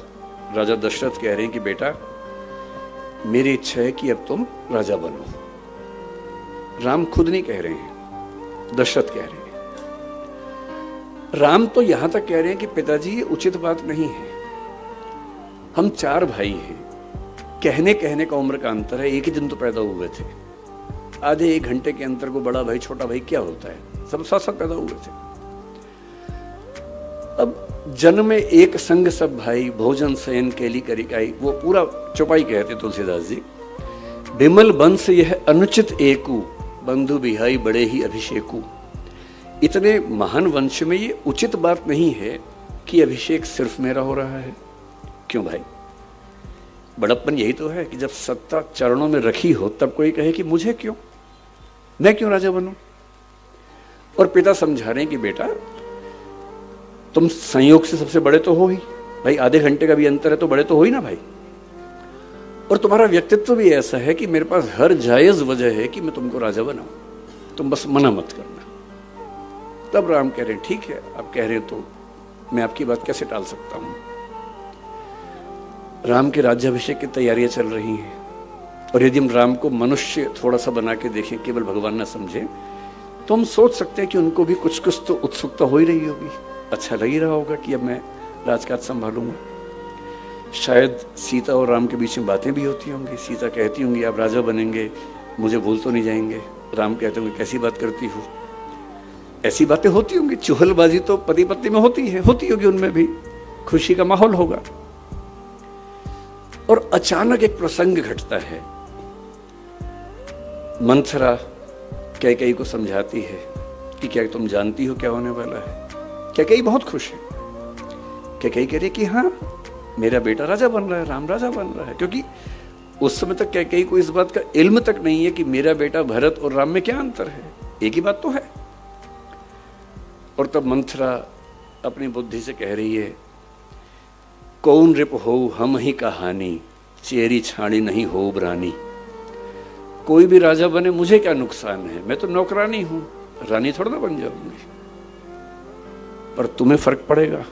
राजा दशरथ कह रहे हैं कि बेटा, मेरी इच्छा है कि अब तुम राजा बनो। राम खुद नहीं कह रहे हैं, दशरथ कह रहे हैं। राम तो यहां तक कह रहे हैं कि पिताजी ये उचित बात नहीं है, हम 4 भाई हैं, कहने कहने का उम्र का अंतर है, एक ही दिन तो पैदा हुए थे, आधे 1 घंटे के अंतर को बड़ा भाई छोटा भाई क्या होता है, सब साथ साथ पैदा हुए थे। अब जन्म में एक संग सब भाई, भोजन शयन केली करी काई, वो पूरा चौपाई कहते तुलसीदास जी। बिमल बंस यह अनुचित एकू, बंधु बिहाई बड़े ही अभिषेकू। इतने महान वंश में ये उचित बात नहीं है कि अभिषेक सिर्फ मेरा हो रहा है। क्यों भाई, बड़प्पन यही तो है कि जब सत्ता चरणों में रखी हो तब कोई कहे कि मुझे क्यों, मैं क्यों राजा बनूं। और पिता समझा रहे हैं कि बेटा, तुम संयोग से सबसे बड़े तो हो ही भाई, आधे घंटे का भी अंतर है तो बड़े तो हो ही ना भाई। और तुम्हारा व्यक्तित्व भी ऐसा है कि मेरे पास हर जायज वजह है कि मैं तुमको राजा बनाऊं, तुम बस मना मत करना। तब राम कह रहे हैं ठीक है, आप कह रहे हैं तो मैं आपकी बात कैसे टाल सकता हूं। राम के राज्याभिषेक की तैयारियां चल रही हैं, और यदि हम राम को मनुष्य थोड़ा सा बना के देखें, केवल भगवान ना समझें, तो हम सोच सकते हैं कि उनको भी कुछ कुछ तो उत्सुकता हो ही रही होगी, अच्छा लग ही रहा होगा कि अब मैं राजकाज संभालूंगा। शायद सीता और राम के बीच में बातें भी होती होंगी, सीता कहती होंगी आप राजा बनेंगे, मुझे भूल तो नहीं जाएंगे। राम कहते होंगे कैसी बात करती हो, ऐसी बातें होती होंगी, चुहलबाजी तो पति पत्नी में होती होगी, उनमें भी खुशी का माहौल होगा। और अचानक एक प्रसंग घटता है। मंथरा कैकेयी को समझाती है कि क्या तुम जानती हो क्या होने वाला है। कैकेयी बहुत खुश है। कैकेयी कह रही कि हाँ, मेरा बेटा राजा बन रहा है, राम राजा बन रहा है। क्योंकि उस समय तक कैकेयी को इस बात का इल्म तक नहीं है कि मेरा बेटा भरत और राम में क्या अंतर है, एक ही बात तो है। और तब मंथरा अपनी बुद्धि से कह रही है, कौन रिप हो हम ही कहानी, चेरी छाणी नहीं हो बरानी। कोई भी राजा बने मुझे क्या नुकसान है, मैं तो नौकरानी हूं, रानी थोड़ा ना बन जाऊंगी। पर तुम्हें फर्क पड़ेगा,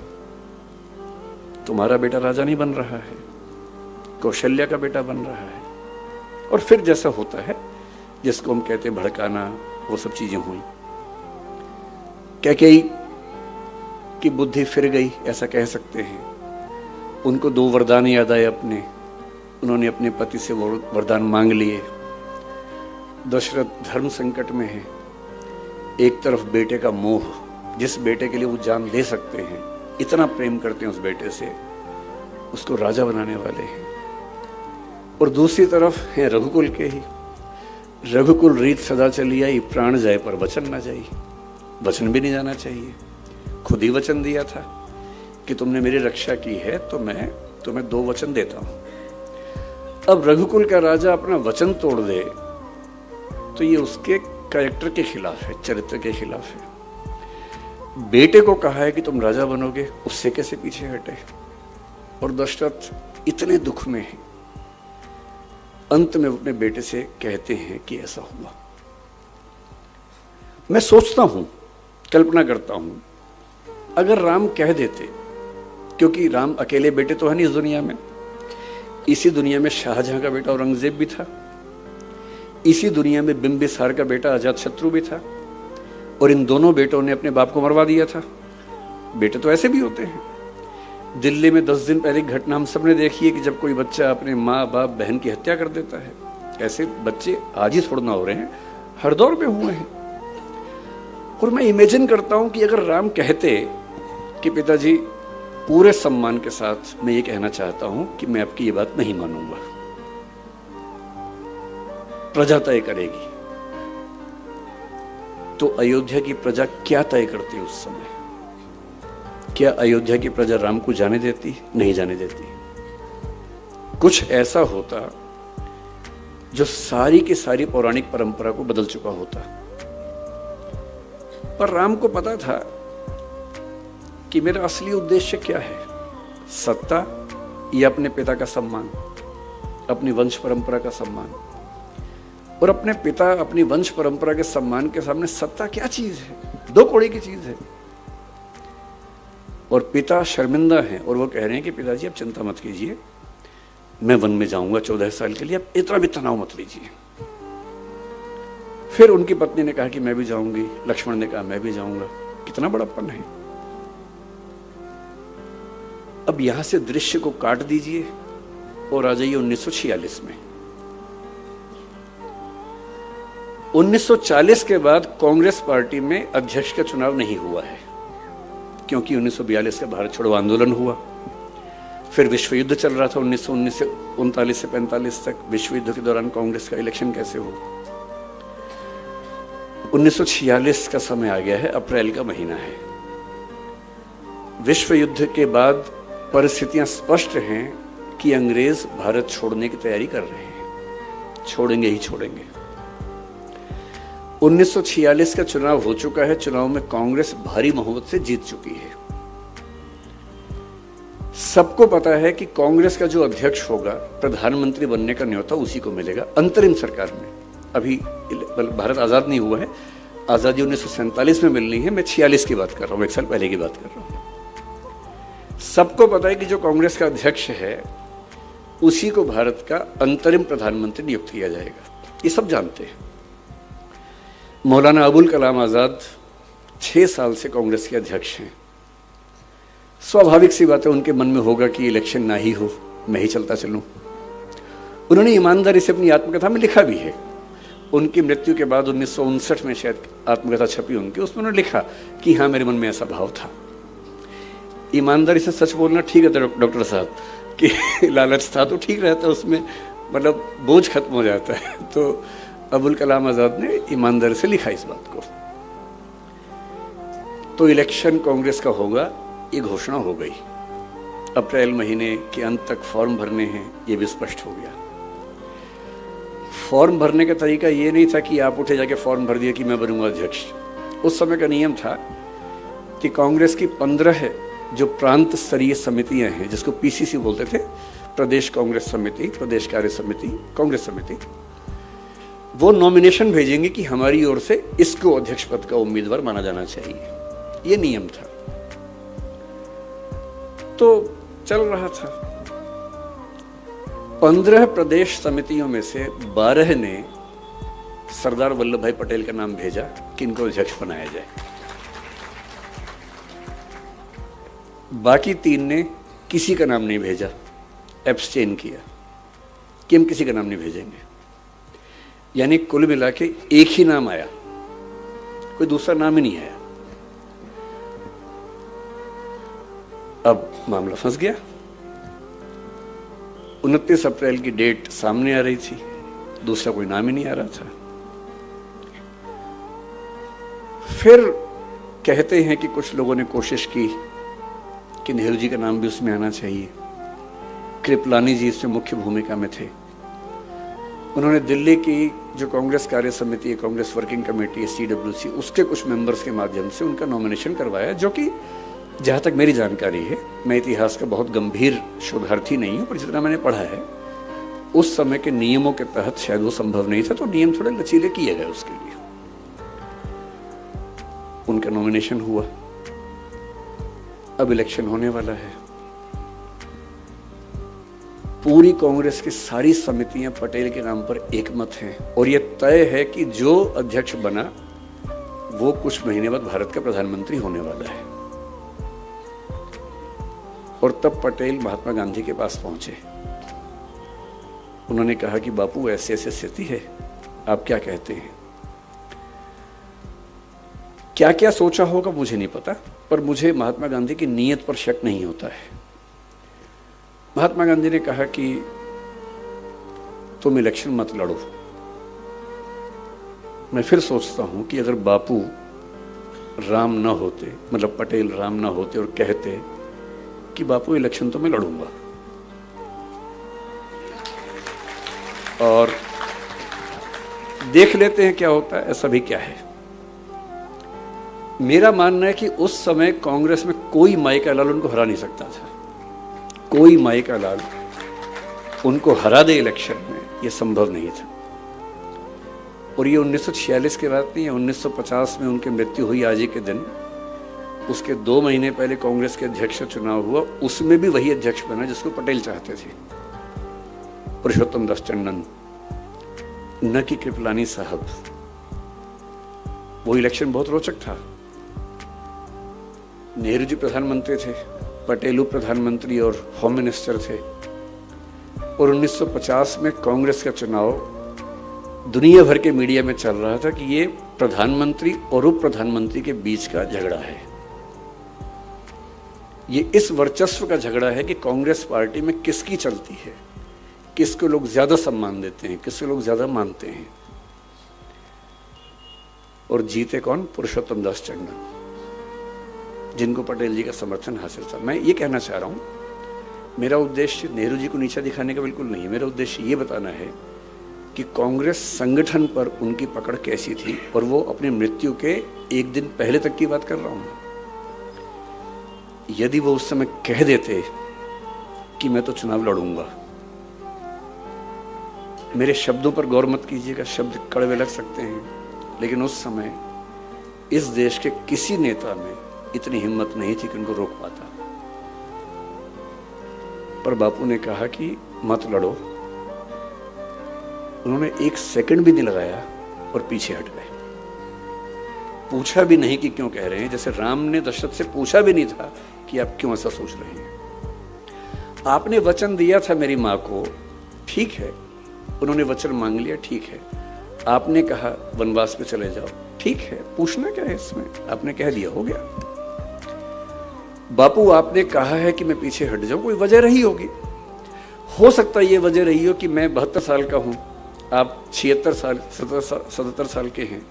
तुम्हारा बेटा राजा नहीं बन रहा है, कौशल्या का बेटा बन रहा है। और फिर जैसा होता है जिसको हम कहते हैं भड़काना, वो सब चीजें हुई। कैकेयी की बुद्धि फिर गई, ऐसा कह सकते हैं। उनको 2 वरदान याद आए अपने। उन्होंने अपने पति से वरदान मांग लिए। दशरथ धर्म संकट में है। एक तरफ बेटे का मोह, जिस बेटे के लिए वो जान दे सकते हैं, इतना प्रेम करते हैं उस बेटे से, उसको राजा बनाने वाले हैं। और दूसरी तरफ है रघुकुल के ही। रघुकुल रीत सदा चली आई, प्राण जाए पर वचन ना जाई। वचन भी नहीं जाना चाहिए। खुद ही वचन दिया था कि तुमने मेरी रक्षा की है तो मैं तुम्हें 2 वचन देता हूं। अब रघुकुल का राजा अपना वचन तोड़ दे तो ये उसके कैरेक्टर के खिलाफ है, चरित्र के खिलाफ है। बेटे को कहा है कि तुम राजा बनोगे, उससे कैसे पीछे हटे। और दशरथ इतने दुख में है, अंत में अपने बेटे से कहते हैं कि ऐसा हुआ। मैं सोचता हूं, कल्पना करता हूं, अगर राम कह देते, क्योंकि राम अकेले बेटे तो है नहीं इस दुनिया में। इसी दुनिया में शाहजहां का बेटा औरंगजेब भी था। इसी दुनिया में बिंबिसार का बेटा अजातशत्रु भी था। और इन दोनों बेटों ने अपने बाप को मरवा दिया था। बेटे तो ऐसे भी होते हैं। दिल्ली में 10 दिन पहले की घटना हम सब ने देखी है कि जब कोई बच्चा अपने माँ बाप बहन की हत्या कर देता है। ऐसे बच्चे आज ही थोड़ा ना हो रहे हैं, हर दौर में हुए हैं। और मैं इमेजिन करता हूं कि अगर राम कहते कि पिताजी पूरे सम्मान के साथ मैं ये कहना चाहता हूं कि मैं आपकी ये बात नहीं मानूंगा, प्रजा तय करेगी, तो अयोध्या की प्रजा क्या तय करती उस समय? क्या अयोध्या की प्रजा राम को जाने देती? नहीं जाने देती। कुछ ऐसा होता जो सारी की सारी पौराणिक परंपरा को बदल चुका होता। पर राम को पता था कि मेरा असली उद्देश्य क्या है, सत्ता या अपने पिता का सम्मान, अपनी वंश परंपरा का सम्मान। और अपने पिता, अपनी वंश परंपरा के सम्मान के सामने सत्ता क्या चीज है? 2 कौड़ी की चीज है। और पिता शर्मिंदा हैं और वो कह रहे हैं कि पिताजी आप चिंता मत कीजिए, मैं वन में जाऊंगा 14 साल के लिए, आप इतना भी तनाव मत लीजिए। फिर उनकी पत्नी ने कहा कि मैं भी जाऊंगी, लक्ष्मण ने कहा मैं भी जाऊंगा। कितना बड़प्पन है। अब यहां से दृश्य को काट दीजिए और आ जाइए 1946 में। 1940 के बाद कांग्रेस पार्टी में अध्यक्ष का चुनाव नहीं हुआ है, क्योंकि 1942 का भारत छोड़ो आंदोलन हुआ। फिर विश्व युद्ध चल रहा था 1919 से 39 से 45 तक। विश्व युद्ध के दौरान कांग्रेस का इलेक्शन कैसे हो? 1946 का समय आ गया है, अप्रैल का महीना है। विश्व युद्ध के बाद परिस्थितियां स्पष्ट हैं कि अंग्रेज भारत छोड़ने की तैयारी कर रहे हैं, छोड़ेंगे ही छोड़ेंगे। 1946 का चुनाव हो चुका है। चुनाव में कांग्रेस भारी बहुमत से जीत चुकी है। सबको पता है कि कांग्रेस का जो अध्यक्ष होगा, प्रधानमंत्री बनने का न्योता उसी को मिलेगा अंतरिम सरकार में। अभी भारत आजाद नहीं हुआ है, आजादी 1947 में मिलनी है। मैं 46 की बात कर रहा हूं, 1 साल पहले की बात कर रहा हूं। सबको पता है कि जो कांग्रेस का अध्यक्ष है उसी को भारत का अंतरिम प्रधानमंत्री नियुक्त किया जाएगा, ये सब जानते हैं। मौलाना अबुल कलाम आजाद 6 साल से कांग्रेस के अध्यक्ष हैं। स्वाभाविक सी बात है, उनके मन में होगा कि इलेक्शन ना ही हो, मैं ही चलता चलूं। उन्होंने ईमानदारी से अपनी आत्मकथा में लिखा भी है। उनकी मृत्यु के बाद 1959 में शायद आत्मकथा छपी उनकी, उसमें उन्होंने लिखा कि हाँ मेरे मन में ऐसा भाव था। ईमानदारी से सच बोलना ठीक है डॉक्टर साहब, कि लालच था तो ठीक रहता है, उसमें मतलब बोझ खत्म हो जाता है। तो अबुल कलाम आज़ाद ने ईमानदारी से लिखा इस बात को। तो इलेक्शन कांग्रेस का होगा, ये घोषणा हो गई। अप्रैल महीने के अंत तक फॉर्म भरने हैं, ये भी स्पष्ट हो गया। फॉर्म भरने का तरीका ये नहीं था कि आप उठे जाके फॉर्म भर दिया कि मैं बनूंगा अध्यक्ष। उस समय का नियम था कि कांग्रेस की 15 जो प्रांत स्तरीय समितियां हैं, जिसको पीसीसी बोलते थे, प्रदेश कांग्रेस समिति, प्रदेश कार्य समिति, कांग्रेस समिति, वो नॉमिनेशन भेजेंगे कि हमारी ओर से इसको अध्यक्ष पद का उम्मीदवार माना जाना चाहिए। ये नियम था। तो चल रहा था। 15 प्रदेश समितियों में से 12 ने सरदार वल्लभ भाई पटेल का नाम भेजा कि इनको अध्यक्ष बनाया जाए। बाकी 3 ने किसी का नाम नहीं भेजा, एब्सटेन किया कि हम किसी का नाम नहीं भेजेंगे। यानी कुल मिला के एक ही नाम आया, कोई दूसरा नाम ही नहीं आया। अब मामला फंस गया। 29 अप्रैल की डेट सामने आ रही थी, दूसरा कोई नाम ही नहीं आ रहा था। फिर कहते हैं कि कुछ लोगों ने कोशिश की कि नेहरू जी का नाम भी उसमें आना चाहिए। कृपलानी जी इसमें मुख्य भूमिका में थे। उन्होंने दिल्ली की जो कांग्रेस कार्य समिति है, कांग्रेस वर्किंग कमेटी है, CWC, उसके कुछ मेंबर्स के माध्यम से उनका नॉमिनेशन करवाया, जो कि जहाँ तक मेरी जानकारी है, मैं इतिहास का बहुत गंभीर शोधार्थी नहीं हूँ, पर जितना मैंने पढ़ा है उस समय के नियमों के तहत शायद वो संभव नहीं था, तो नियम थोड़े लचीले किए गए उसके लिए। उनका नॉमिनेशन हुआ। अब इलेक्शन होने वाला है। पूरी कांग्रेस की सारी समितियां पटेल के नाम पर एकमत हैं और यह तय है कि जो अध्यक्ष बना वो कुछ महीने बाद भारत का प्रधानमंत्री होने वाला है। और तब पटेल महात्मा गांधी के पास पहुंचे। उन्होंने कहा कि बापू ऐसे ऐसे स्थिति है, आप क्या कहते हैं। क्या क्या सोचा होगा मुझे नहीं पता, पर मुझे महात्मा गांधी की नीयत पर शक नहीं होता है। महात्मा गांधी ने कहा कि तुम इलेक्शन मत लड़ो। मैं फिर सोचता हूं कि अगर बापू राम ना होते, मतलब पटेल राम ना होते और कहते कि बापू इलेक्शन तो मैं लड़ूंगा, और देख लेते हैं क्या होता है, ऐसा भी क्या है। मेरा मानना है कि उस समय कांग्रेस में कोई माई का लाल उनको हरा नहीं सकता था। कोई माई का लाल उनको हरा दे इलेक्शन में, यह संभव नहीं था। और ये 1946 की बात नहीं है, 1950 में उनकी मृत्यु हुई आज ही के दिन। उसके 2 महीने पहले कांग्रेस के अध्यक्ष का चुनाव हुआ, उसमें भी वही अध्यक्ष बना जिसको पटेल चाहते थे, पुरुषोत्तम दास टंडन, न कि कृपलानी साहब। वो इलेक्शन बहुत रोचक था। नेहरू जी प्रधानमंत्री थे, पटेल उप प्रधानमंत्री और होम मिनिस्टर थे। और 1950 में कांग्रेस का चुनाव दुनिया भर के मीडिया में चल रहा था कि ये प्रधानमंत्री और उप प्रधानमंत्री के बीच का झगड़ा है। ये इस वर्चस्व का झगड़ा है कि कांग्रेस पार्टी में किसकी चलती है, किसको लोग ज्यादा सम्मान देते हैं, किसको लोग ज्यादा मानते हैं। और जीते कौन? पुरुषोत्तम दास टंडन, जिनको पटेल जी का समर्थन हासिल था। मैं ये कहना चाह रहा हूं, मेरा उद्देश्य नेहरू जी को नीचा दिखाने का बिल्कुल नहीं है। मेरा उद्देश्य ये बताना है कि कांग्रेस संगठन पर उनकी पकड़ कैसी थी, और वो अपनी मृत्यु के 1 दिन पहले तक की बात कर रहा हूं। यदि वो उस समय कह देते कि मैं तो चुनाव लड़ूंगा, मेरे शब्दों पर गौर मत कीजिएगा, शब्द कड़वे लग सकते हैं, लेकिन उस समय इस देश के किसी नेता में इतनी हिम्मत नहीं थी कि उनको रोक पाता। पर बापू ने कहा कि मत लड़ो। उन्होंने 1 सेकंड भी नहीं लगाया और पीछे हट गए। पूछा भी नहीं कि क्यों कह रहे हैं, जैसे राम ने दशरथ से पूछा भी नहीं था कि आप क्यों ऐसा सोच रहे हैं। आपने वचन दिया था मेरी मां को, ठीक है, उन्होंने वचन मांग लिया, ठीक है, आपने कहा वनवास पे चले जाओ, ठीक है, पूछना क्या है इसमें, आपने कह दिया, हो गया। बापू आपने कहा है कि मैं पीछे हट जाऊं, कोई वजह रही होगी, हो सकता है ये वजह रही हो कि मैं 72 साल का हूं, आप 76 साल 77 साल के हैं,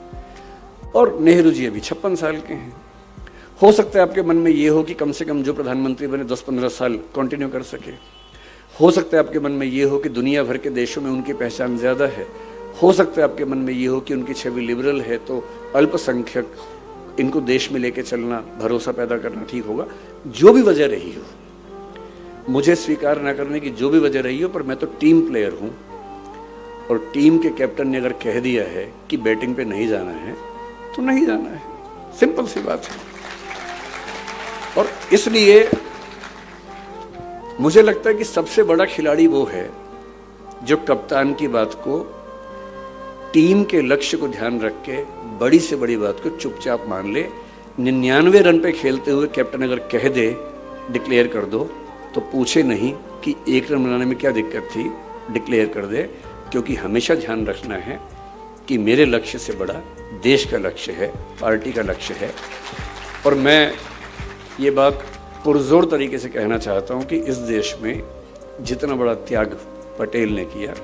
और नेहरू जी अभी 56 साल के हैं। हो सकता है आपके मन में ये हो कि कम से कम जो प्रधानमंत्री बने 10-15 साल कंटिन्यू कर सके। हो सकता है आपके मन में ये हो कि दुनिया भर के देशों में उनकी पहचान ज़्यादा है। हो सकता है आपके मन में ये हो कि उनकी छवि लिबरल है, तो अल्पसंख्यक इनको देश में लेके चलना, भरोसा पैदा करना ठीक होगा। जो भी वजह रही हो, मुझे स्वीकार ना करने की जो भी वजह रही हो, पर मैं तो टीम प्लेयर हूँ, और टीम के कैप्टन ने अगर कह दिया है कि बैटिंग पे नहीं जाना है तो नहीं जाना है, सिंपल सी बात है। और इसलिए मुझे लगता है कि सबसे बड़ा खिलाड़ी वो है जो कप्तान की बात को, टीम के लक्ष्य को ध्यान रख के बड़ी से बड़ी बात को चुपचाप मान ले। 99 रन पे खेलते हुए कैप्टन अगर कह दे डिक्लेयर कर दो, तो पूछे नहीं कि 1 रन बनाने में क्या दिक्कत थी, डिक्लेयर कर दे। क्योंकि हमेशा ध्यान रखना है कि मेरे लक्ष्य से बड़ा देश का लक्ष्य है, पार्टी का लक्ष्य है। और मैं ये बात पुरजोर तरीके से कहना चाहता हूँ कि इस देश में जितना बड़ा त्याग पटेल ने किया,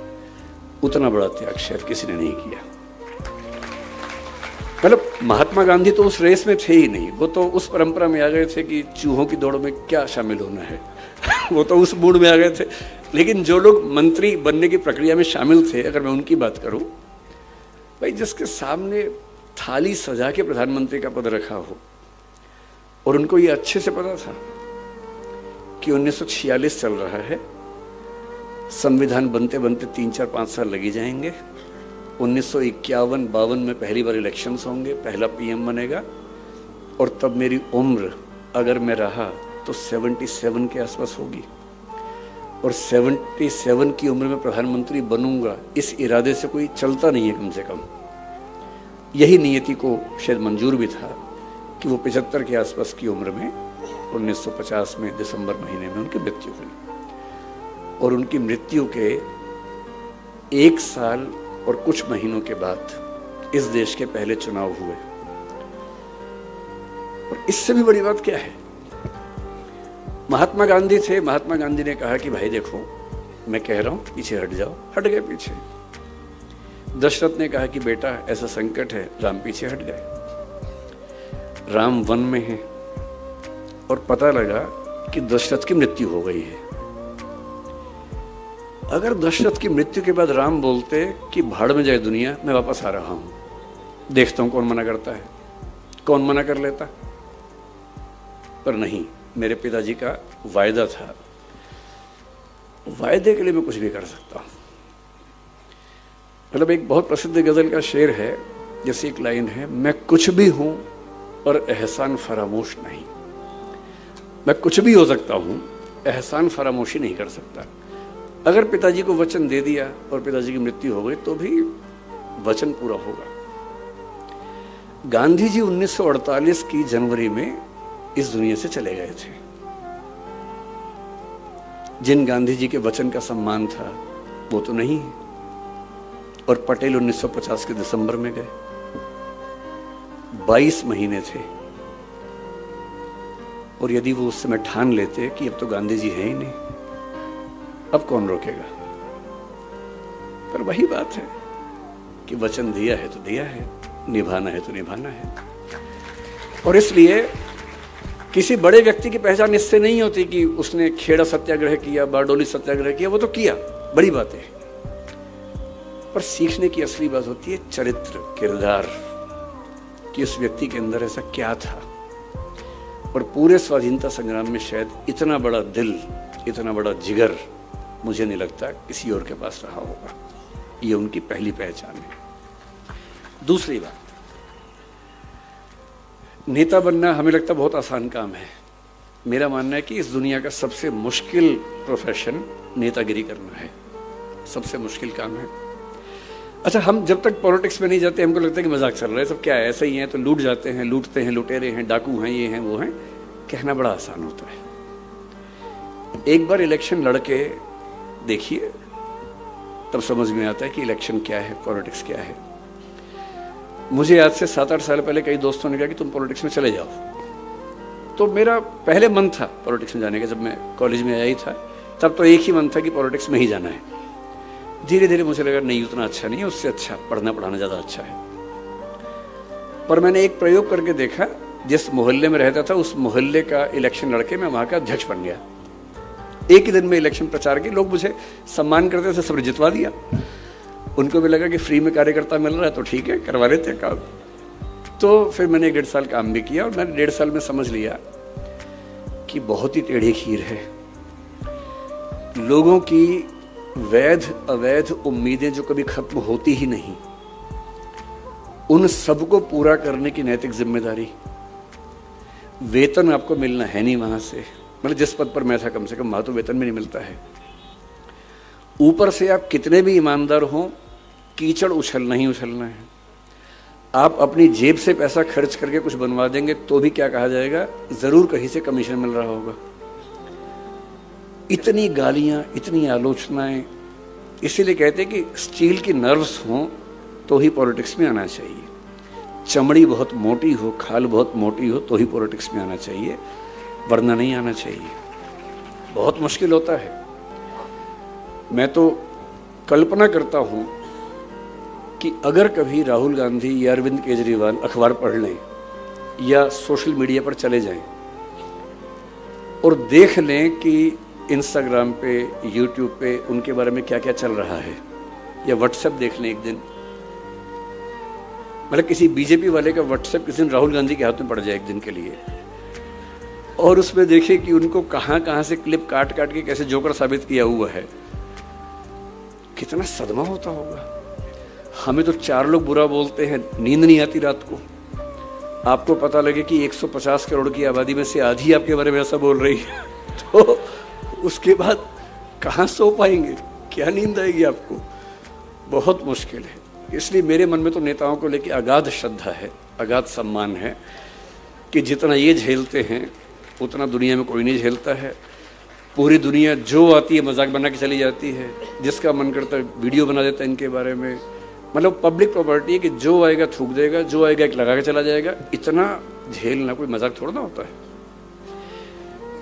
उतना बड़ा त्याग शायद किसी ने नहीं किया। मतलब महात्मा गांधी तो उस रेस में थे ही नहीं, वो तो उस परंपरा में आ गए थे कि चूहों की दौड़ में क्या शामिल होना है वो तो उस मूड में आ गए थे। लेकिन जो लोग मंत्री बनने की प्रक्रिया में शामिल थे, अगर मैं उनकी बात करूं, भाई जिसके सामने थाली सजा के प्रधानमंत्री का पद रखा हो, और उनको ये अच्छे से पता था कि 1946 चल रहा है, संविधान बनते बनते 3-4-5 साल लगी जाएंगे, 1951-52 में पहली बार इलेक्शंस होंगे, पहला पीएम बनेगा, और तब मेरी उम्र अगर मैं रहा तो 77 के आसपास होगी, और 77 की उम्र में प्रधानमंत्री बनूंगा, इस इरादे से कोई चलता नहीं है। कम से कम यही नियति को शायद मंजूर भी था कि वो 75 के आसपास की उम्र में 1950 में दिसंबर महीने में उनकी मृत्यु हुई, और उनकी मृत्यु के 1 साल और कुछ महीनों के बाद इस देश के पहले चुनाव हुए। और इससे भी बड़ी बात क्या है, महात्मा गांधी थे, महात्मा गांधी ने कहा कि भाई देखो मैं कह रहा हूं पीछे हट जाओ, हट गए पीछे। दशरथ ने कहा कि बेटा ऐसा संकट है, राम पीछे हट गए। राम वन में है और पता लगा कि दशरथ की मृत्यु हो गई है। अगर दशरथ की मृत्यु के बाद राम बोलते कि भाड़ में जाए दुनिया, मैं वापस आ रहा हूं, देखता हूं कौन मना करता है, कौन मना कर लेता। पर नहीं, मेरे पिताजी का वायदा था, वायदे के लिए मैं कुछ भी कर सकता हूं। मतलब एक बहुत प्रसिद्ध गजल का शेर है, जैसी एक लाइन है, मैं कुछ भी हूं और एहसान फरामोश नहीं। मैं कुछ भी हो सकता हूं, एहसान फरामोशी नहीं कर सकता। अगर पिताजी को वचन दे दिया और पिताजी की मृत्यु हो गई तो भी वचन पूरा होगा। गांधी जी 1948 की जनवरी में इस दुनिया से चले गए थे। जिन गांधी जी के वचन का सम्मान था वो तो नहीं है, और पटेल 1950 के दिसंबर में गए, 22 महीने थे। और यदि वो उस समय ठान लेते कि अब तो गांधी जी हैं ही नहीं, अब कौन रोकेगा। पर वही बात है कि वचन दिया है तो दिया है, निभाना है तो निभाना है। और इसलिए किसी बड़े व्यक्ति की पहचान इससे नहीं होती कि उसने खेड़ा सत्याग्रह किया, बारडोली सत्याग्रह किया, वो तो किया, बड़ी बात है। पर सीखने की असली बात होती है चरित्र, किरदार, कि उस व्यक्ति के अंदर ऐसा क्या था। और पूरे स्वाधीनता संग्राम में शायद इतना बड़ा दिल, इतना बड़ा जिगर मुझे नहीं लगता किसी और के पास रहा होगा। ये उनकी पहली पहचान है। दूसरी बात, नेता बनना हमें लगता बहुत आसान काम है। मेरा मानना है कि इस दुनिया का सबसे मुश्किल प्रोफेशन नेतागिरी करना है, सबसे मुश्किल काम है। अच्छा, हम जब तक पॉलिटिक्स में नहीं जाते हमको लगता है कि मजाक चल रहा है, सब क्या है, ऐसे ही है, तो लूट जाते हैं, लूटते हैं, लुटेरे हैं, डाकू हैं, ये हैं, वो हैं। कहना बड़ा आसान होता है। एक बार इलेक्शन लड़के देखिए, तब समझ में आता है कि इलेक्शन क्या है, पॉलिटिक्स क्या है। मुझे आज से 7-8 साल पहले कई दोस्तों ने कहा कि तुम पॉलिटिक्स में चले जाओ, तो मेरा पहले मन था पॉलिटिक्स में जाने का। जब मैं कॉलेज में आया ही था तब तो एक ही मन था कि पॉलिटिक्स में ही जाना है। धीरे धीरे मुझे लगा नहीं, उतना अच्छा नहीं है, उससे अच्छा पढ़ना पढ़ाना ज़्यादा अच्छा है। पर मैंने एक प्रयोग करके देखा, जिस मोहल्ले में रहता था उस मोहल्ले का इलेक्शन लड़के मैं वहाँ का अध्यक्ष बन गया। एक ही दिन में इलेक्शन प्रचार की, लोग मुझे सम्मान करते थे, सब जितवा दिया। उनको भी लगा कि फ्री में कार्यकर्ता मिल रहा है तो ठीक है, करवा लेते हैं काम। तो फिर मैंने 1.5 साल काम भी किया और मैंने 1.5 साल में समझ लिया कि बहुत ही टेढ़ी खीर है। लोगों की वैध अवैध उम्मीदें जो कभी खत्म होती ही नहीं, उन सबको पूरा करने की नैतिक जिम्मेदारी। वेतन आपको मिलना है नहीं वहां से, मतलब जिस पद पर मैं था कम से कम वहां तो वेतन भी नहीं मिलता है। ऊपर से आप कितने भी ईमानदार हों, कीचड़ उछलना ही उछलना है। आप अपनी जेब से पैसा खर्च करके कुछ बनवा देंगे तो भी क्या कहा जाएगा, जरूर कहीं से कमीशन मिल रहा होगा। इतनी गालियां, इतनी आलोचनाएं। इसीलिए कहते हैं कि स्टील की नर्व्स हों तो ही पॉलिटिक्स में आना चाहिए। चमड़ी बहुत मोटी हो, खाल बहुत मोटी हो तो ही पॉलिटिक्स में आना चाहिए, वरना नहीं आना चाहिए। बहुत मुश्किल होता है। मैं तो कल्पना करता हूं कि अगर कभी राहुल गांधी या अरविंद केजरीवाल अखबार पढ़ लें या सोशल मीडिया पर चले जाएं और देख लें कि इंस्टाग्राम पे, यूट्यूब पे उनके बारे में क्या क्या चल रहा है, या व्हाट्सएप देख लें एक दिन, मतलब किसी बीजेपी वाले का व्हाट्सएप किसी दिन राहुल गांधी के हाथ में पड़ जाए एक दिन के लिए, और उसमें देखें कि उनको कहां कहां से क्लिप काट काट के कैसे जोकर साबित किया हुआ है, कितना सदमा होता होगा। हमें तो 4 लोग बुरा बोलते हैं, नींद नहीं आती रात को। आपको पता लगे कि 150 करोड़ की आबादी में से आधी आपके बारे में ऐसा बोल रही है, तो उसके बाद कहाँ सो पाएंगे, क्या नींद आएगी आपको? बहुत मुश्किल है। इसलिए मेरे मन में तो नेताओं को लेकर अगाध श्रद्धा है, अगाध सम्मान है कि जितना ये झेलते हैं उतना दुनिया में कोई नहीं झेलता है। पूरी दुनिया जो आती है मजाक बना के चली जाती है, जिसका मन करता है वीडियो बना देता है इनके बारे में। मतलब पब्लिक प्रॉपर्टी है कि जो आएगा थूक देगा, जो आएगा एक लगा के चला जाएगा। इतना झेलना कोई मजाक थोड़ा ना होता है।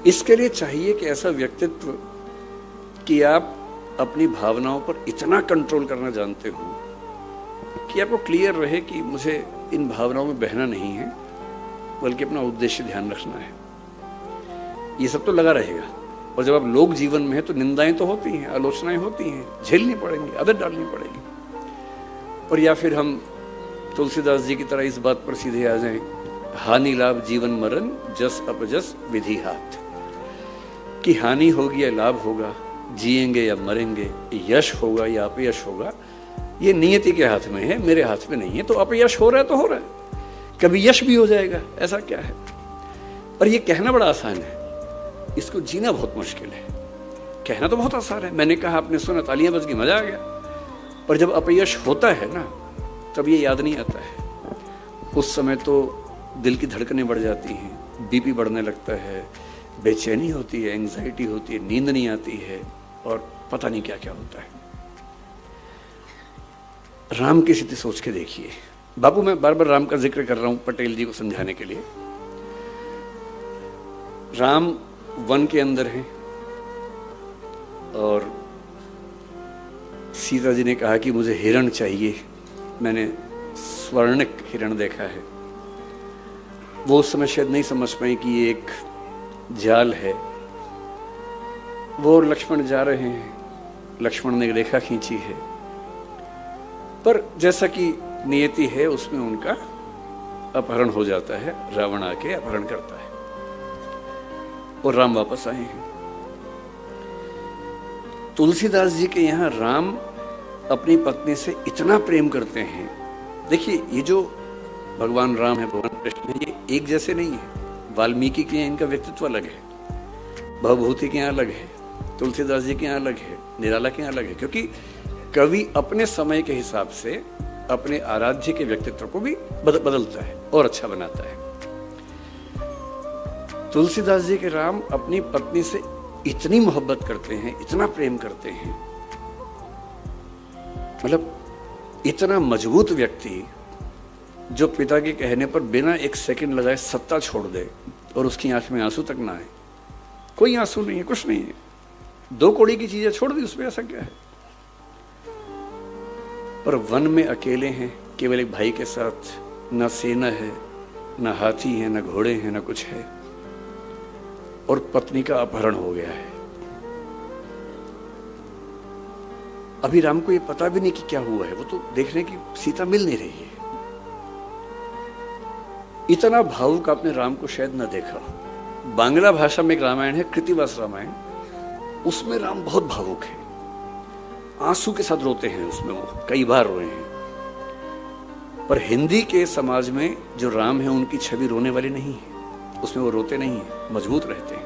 इसके लिए चाहिए कि ऐसा व्यक्तित्व कि आप अपनी भावनाओं पर इतना कंट्रोल करना जानते हो कि आपको क्लियर रहे कि मुझे इन भावनाओं में बहना नहीं है, बल्कि अपना उद्देश्य ध्यान रखना है। ये सब तो लगा रहेगा। और जब आप लोक जीवन में है तो निंदाएं तो होती हैं, आलोचनाएं होती हैं, झेलनी पड़ेंगी, आदत डालनी पड़ेगी। और या फिर हम तुलसीदास जी की तरह इस बात पर सीधे आ जाएं, हानि लाभ जीवन मरण जस अपजस विधि हाथ, कि हानि होगी या लाभ होगा, जिएंगे या मरेंगे, यश होगा या अपयश होगा, ये नियति के हाथ में है, मेरे हाथ में नहीं है। तो अपयश हो रहा है तो हो रहा है, कभी यश भी हो जाएगा, ऐसा क्या है। और ये कहना बड़ा आसान है, इसको जीना बहुत मुश्किल है। कहना तो बहुत आसान है, मैंने कहा, आपने सुना, तालियां बज गई, मजा आ गया। पर जब अपयश होता है ना, तब ये याद नहीं आता है। उस समय तो दिल की धड़कनें बढ़ जाती हैं, बीपी बढ़ने लगता है, बेचैनी होती है, एंग्जाइटी होती है, नींद नहीं आती है, और पता नहीं क्या क्या होता है। राम की स्थिति सोच के देखिए। बाबू, मैं बार बार राम का जिक्र कर रहा हूं पटेल जी को समझाने के लिए। राम वन के अंदर हैं और सीता जी ने कहा कि मुझे हिरण चाहिए, मैंने स्वर्णिक हिरण देखा है। वो उस समय शायद नहीं समझ पाई कि ये एक जाल है। वो लक्ष्मण जा रहे हैं, लक्ष्मण ने रेखा खींची है, पर जैसा कि नियति है उसमें उनका अपहरण हो जाता है, रावण आके अपहरण करता है और राम वापस आए हैं। तुलसीदास जी के यहाँ राम अपनी पत्नी से इतना प्रेम करते हैं। देखिए, ये जो भगवान राम है, भगवान कृष्ण है, ये एक जैसे नहीं है। वाल्मीकि के यहाँ इनका व्यक्तित्व अलग है, भवभूति के यहाँ अलग है, तुलसीदास जी के यहाँ अलग है, निराला के यहाँ अलग है, क्योंकि कवि अपने समय के हिसाब से अपने आराध्य के व्यक्तित्व को भी बदलता है और अच्छा बनाता है। तुलसीदास जी के राम अपनी पत्नी से इतनी मोहब्बत करते हैं, इतना प्रेम करते हैं, मतलब इतना मजबूत व्यक्ति जो पिता के कहने पर बिना एक सेकंड लगाए सत्ता छोड़ दे और उसकी आंख में आंसू तक ना आए, कोई आंसू नहीं है, कुछ नहीं है, 2 कौड़ी की चीजें छोड़ दी, उसमें ऐसा क्या है। पर वन में अकेले हैं, केवल एक भाई के साथ, ना सेना है, ना हाथी है, ना घोड़े हैं, ना कुछ है, और पत्नी का अपहरण हो गया है। अभी राम को ये पता भी नहीं कि क्या हुआ है, वो तो देख रहे हैं कि सीता मिल नहीं रही है। इतना भावुक आपने राम को शायद ना देखा। बांग्ला भाषा में एक रामायण है, कृतिवास रामायण, उसमें राम बहुत भावुक है, आंसू के साथ रोते हैं उसमें, वो कई बार रोए हैं। पर हिंदी के समाज में जो राम है उनकी छवि रोने वाली नहीं है, उसमें वो रोते नहीं है, मजबूत रहते हैं।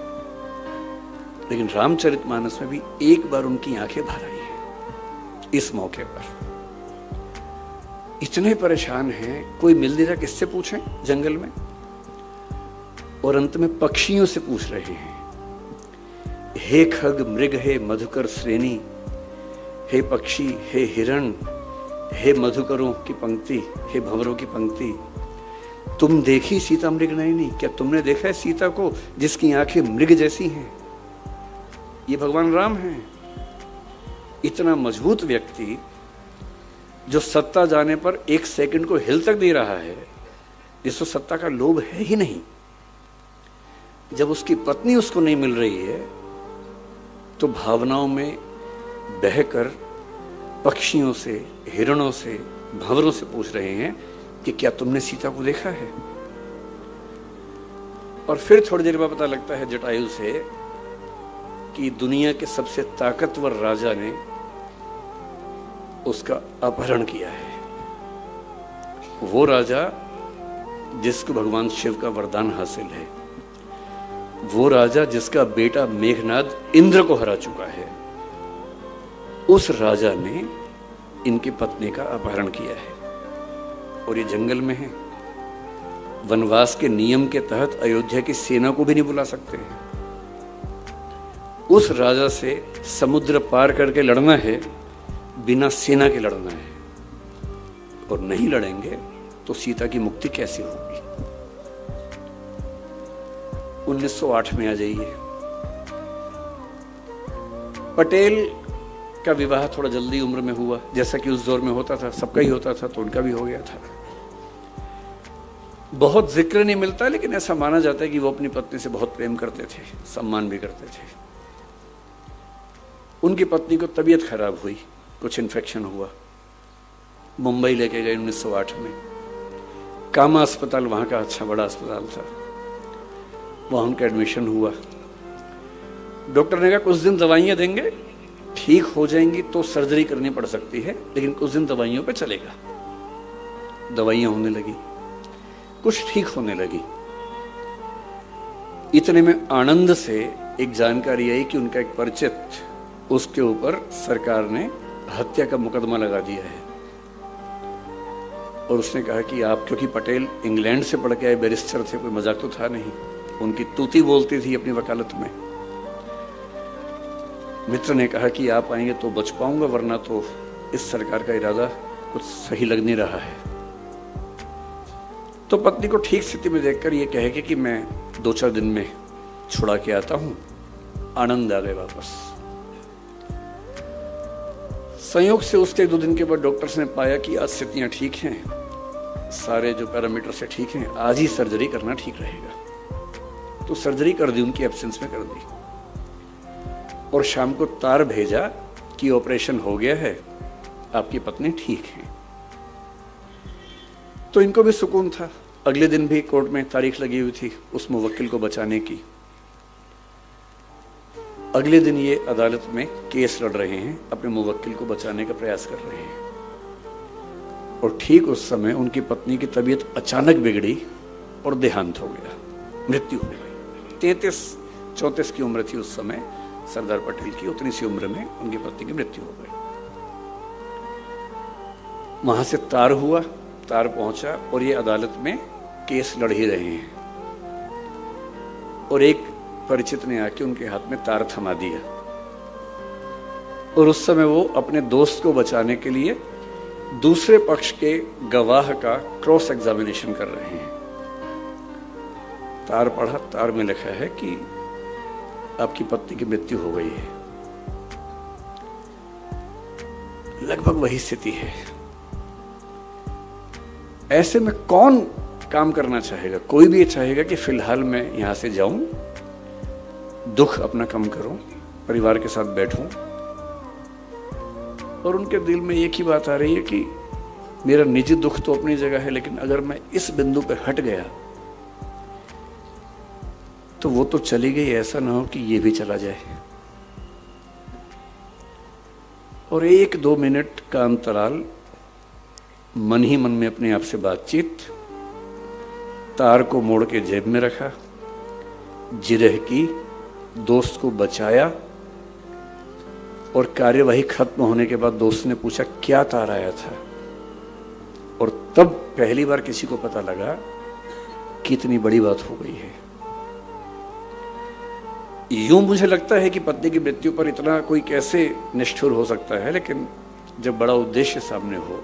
लेकिन रामचरितमानस में भी एक बार उनकी आंखें भर आई है इस मौके पर। इतने परेशान हैं, कोई मिल नहीं रहा, किससे पूछें जंगल में, और अंत में पक्षियों से पूछ रहे हैं, हे खग मृग, हे मधुकर श्रेणी, हे पक्षी, हे हिरण, हे मधुकरों की पंक्ति, हे भंवरों की पंक्ति, तुम देखी सीता मृग नयनी, क्या तुमने देखा है सीता को जिसकी आंखें मृग जैसी हैं? ये भगवान राम हैं। इतना मजबूत व्यक्ति जो सत्ता जाने पर एक सेकंड को हिल तक दे रहा है, जिसको सत्ता का लोभ है ही नहीं, जब उसकी पत्नी उसको नहीं मिल रही है तो भावनाओं में बहकर पक्षियों से, हिरणों से, भंवरों से पूछ रहे हैं कि क्या तुमने सीता को देखा है? और फिर थोड़ी देर बाद पता लगता है जटायु से कि दुनिया के सबसे ताकतवर राजा ने उसका अपहरण किया है। वो राजा जिसको भगवान शिव का वरदान हासिल है, वो राजा जिसका बेटा मेघनाद इंद्र को हरा चुका है, उस राजा ने इनकी पत्नी का अपहरण किया है। और ये जंगल में है, वनवास के नियम के तहत अयोध्या की सेना को भी नहीं बुला सकते हैं। उस राजा से समुद्र पार करके लड़ना है, बिना सेना के लड़ना है, और नहीं लड़ेंगे तो सीता की मुक्ति कैसे होगी। 1908 में आ जाइए। पटेल का विवाह थोड़ा जल्दी उम्र में हुआ, जैसा कि उस दौर में होता था, सबका ही होता था, तो उनका भी हो गया था। बहुत जिक्र नहीं मिलता, लेकिन ऐसा माना जाता है कि वो अपनी पत्नी से बहुत प्रेम करते थे, सम्मान भी करते थे। उनकी पत्नी को तबीयत खराब हुई, कुछ इन्फेक्शन हुआ, मुंबई लेके गए 1908 में। कामा अस्पताल वहाँ का अच्छा बड़ा अस्पताल था, वहाँ उनका एडमिशन हुआ। डॉक्टर ने कहा कुछ दिन दवाइयाँ देंगे, ठीक हो जाएंगी तो सर्जरी करनी पड़ सकती है, लेकिन कुछ दिन दवाइयों पे चलेगा। दवाइयाँ होने लगी, कुछ ठीक होने लगी। इतने में आनंद से एक जानकारी आई कि उनका एक परिचित, उसके ऊपर सरकार ने हत्या का मुकदमा लगा दिया है। और उसने कहा कि आप, क्योंकि पटेल इंग्लैंड से पढ़ के आए बैरिस्टर थे, कोई मजाक तो था नहीं, उनकी तूती बोलती थी अपनी वकालत में। मित्र ने कहा कि आप आएंगे तो बच पाऊंगा, वरना तो इस सरकार का इरादा कुछ सही लग नहीं रहा है। तो पत्नी को ठीक स्थिति में देखकर ये कहे कि मैं 2-4 दिन में छुड़ा के आता हूं। आनंद आ गए वापस। संयोग से उसके 2 दिन के बाद डॉक्टर्स ने पाया कि आज स्थितियां ठीक हैं, सारे जो पैरामीटर से ठीक हैं, आज ही सर्जरी करना ठीक रहेगा। तो सर्जरी कर दी, उनकी एब्सेंस में कर दी, और शाम को तार भेजा कि ऑपरेशन हो गया है, आपकी पत्नी ठीक है। तो इनको भी सुकून था। अगले दिन भी कोर्ट में तारीख लगी हुई थी उस मुवक्किल को बचाने की। अगले दिन ये अदालत में केस लड़ रहे हैं, अपने मुवक्किल को बचाने का प्रयास कर रहे हैं। और ठीक उस समय उनकी पत्नी की तबीयत अचानक बिगड़ी और देहांत हो गया, मृत्यु हो गई। 33-34 की उम्र थी उस समय सरदार पटेल की, उतनी सी उम्र में उनकी पत्नी की मृत्यु हो गई। वहां से तार हुआ, तार पहुंचा और ये अदालत में केस लड़ ही रहे हैं। और एक परिचित ने आके उनके हाथ में तार थमा दिया, और उस समय वो अपने दोस्त को बचाने के लिए दूसरे पक्ष के गवाह का क्रॉस एग्जामिनेशन कर रहे हैं। तार पढ़ा, तार में लिखा है कि आपकी पत्नी की मृत्यु हो गई है। लगभग वही स्थिति है। ऐसे में कौन काम करना चाहेगा? कोई भी चाहेगा कि फिलहाल मैं यहां से जाऊं, दुख अपना कम करूं, परिवार के साथ बैठूं, और उनके दिल में एक ही बात आ रही है कि मेरा निजी दुख तो अपनी जगह है, लेकिन अगर मैं इस बिंदु पर हट गया तो वो तो चली गई, ऐसा ना हो कि ये भी चला जाए। और 1-2 मिनट का अंतराल, मन ही मन में अपने आप से बातचीत, तार को मोड़ के जेब में रखा, जिरह की, दोस्त को बचाया, और कार्यवाही खत्म होने के बाद दोस्त ने पूछा क्या तार आया था, और तब पहली बार किसी को पता लगा कि इतनी बड़ी बात हो गई है। यूं मुझे लगता है कि पत्नी की मृत्यु पर इतना कोई कैसे निष्ठुर हो सकता है, लेकिन जब बड़ा उद्देश्य सामने हो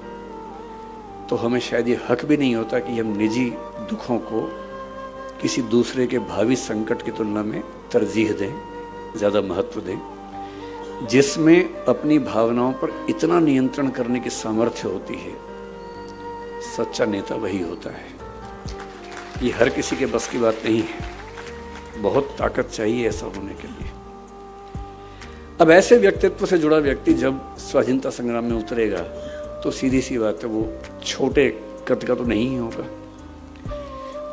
तो हमें शायद ये हक भी नहीं होता कि हम निजी दुखों को किसी दूसरे के भावी संकट की तुलना में तरजीह दें, ज्यादा महत्व दें, जिसमें अपनी भावनाओं पर इतना नियंत्रण करने की सामर्थ्य होती है। सच्चा नेता वही होता है। ये हर किसी के बस की बात नहीं है, बहुत ताकत चाहिए ऐसा होने के लिए। अब ऐसे व्यक्तित्व से जुड़ा व्यक्ति जब स्वाधीनता संग्राम में उतरेगा तो सीधी सी बात है, वो छोटे कद का तो नहीं ही होगा।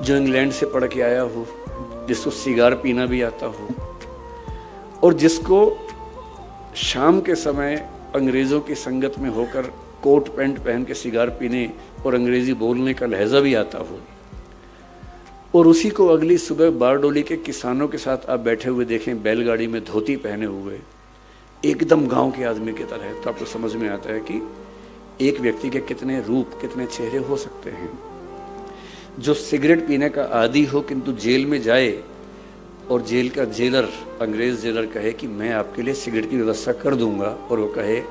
जो इंग्लैंड से पढ़ के आया हो, जिसको सिगार पीना भी आता हो, और जिसको शाम के समय अंग्रेजों की संगत में होकर कोट पैंट पहन के सिगार पीने और अंग्रेजी बोलने का लहजा भी आता हो, और उसी को अगली सुबह बारडोली के किसानों के साथ आप बैठे हुए देखें, बैलगाड़ी में धोती पहने हुए, एकदम गांव के आदमी की तरह, तो आपको समझ में आता है कि एक व्यक्ति के कितने रूप, कितने चेहरे हो सकते हैं। जो सिगरेट पीने का आदी हो किंतु जेल में जाए और जेल का जेलर, अंग्रेज जेलर कहे कि मैं आपके लिए सिगरेट की व्यवस्था कर दूंगा, और वो कहे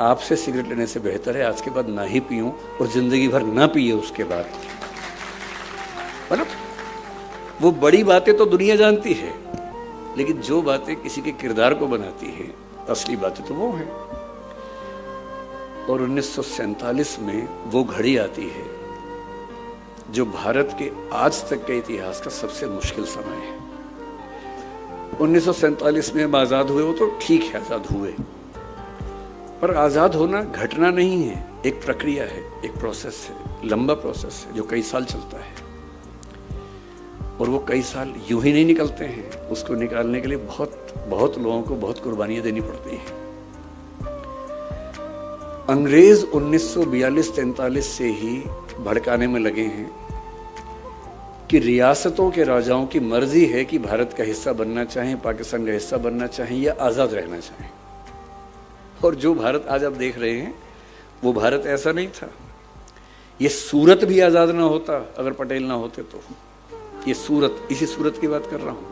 आपसे सिगरेट लेने से बेहतर है आज के बाद ना ही पीऊं और जिंदगी भर ना पिए उसके बाद। मतलब वो बड़ी बातें तो दुनिया जानती है, लेकिन जो बातें किसी के किरदार को बनाती हैं, असली बातें तो वो हैं। और 1947 में वो घड़ी आती है जो भारत के आज तक के इतिहास का सबसे मुश्किल समय है। 1947 में हम आजाद हुए, वो तो ठीक है आजाद हुए, पर आजाद होना घटना नहीं है, एक प्रक्रिया है, एक प्रोसेस है, लंबा प्रोसेस है जो कई साल चलता है। और वो कई साल यूं ही नहीं निकलते हैं, उसको निकालने के लिए बहुत लोगों को बहुत कुर्बानियां देनी पड़ती हैं। अंग्रेज 1942-43 से ही भड़काने में लगे हैं कि रियासतों के राजाओं की मर्जी है कि भारत का हिस्सा बनना चाहें, पाकिस्तान का हिस्सा बनना चाहें या आज़ाद रहना चाहें। और जो भारत आज आप देख रहे हैं वो भारत ऐसा नहीं था। ये सूरत भी आज़ाद ना होता अगर पटेल ना होते तो। ये सूरत, इसी सूरत की बात कर रहा हूँ।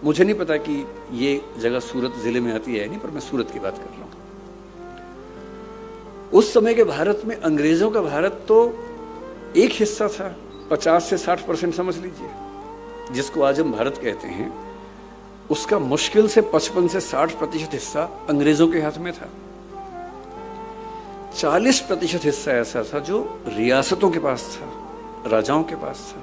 मुझे नहीं पता कि ये जगह सूरत जिले में आती है नहीं, पर मैं सूरत की बात कर रहा हूँ। उस समय के भारत में अंग्रेजों का भारत तो एक हिस्सा था, 50 से 60% समझ लीजिए, जिसको आज हम भारत कहते हैं, उसका मुश्किल से 55 से 60% हिस्सा अंग्रेजों के हाथ में था। 40% हिस्सा ऐसा था जो रियासतों के पास था, राजाओं के पास था।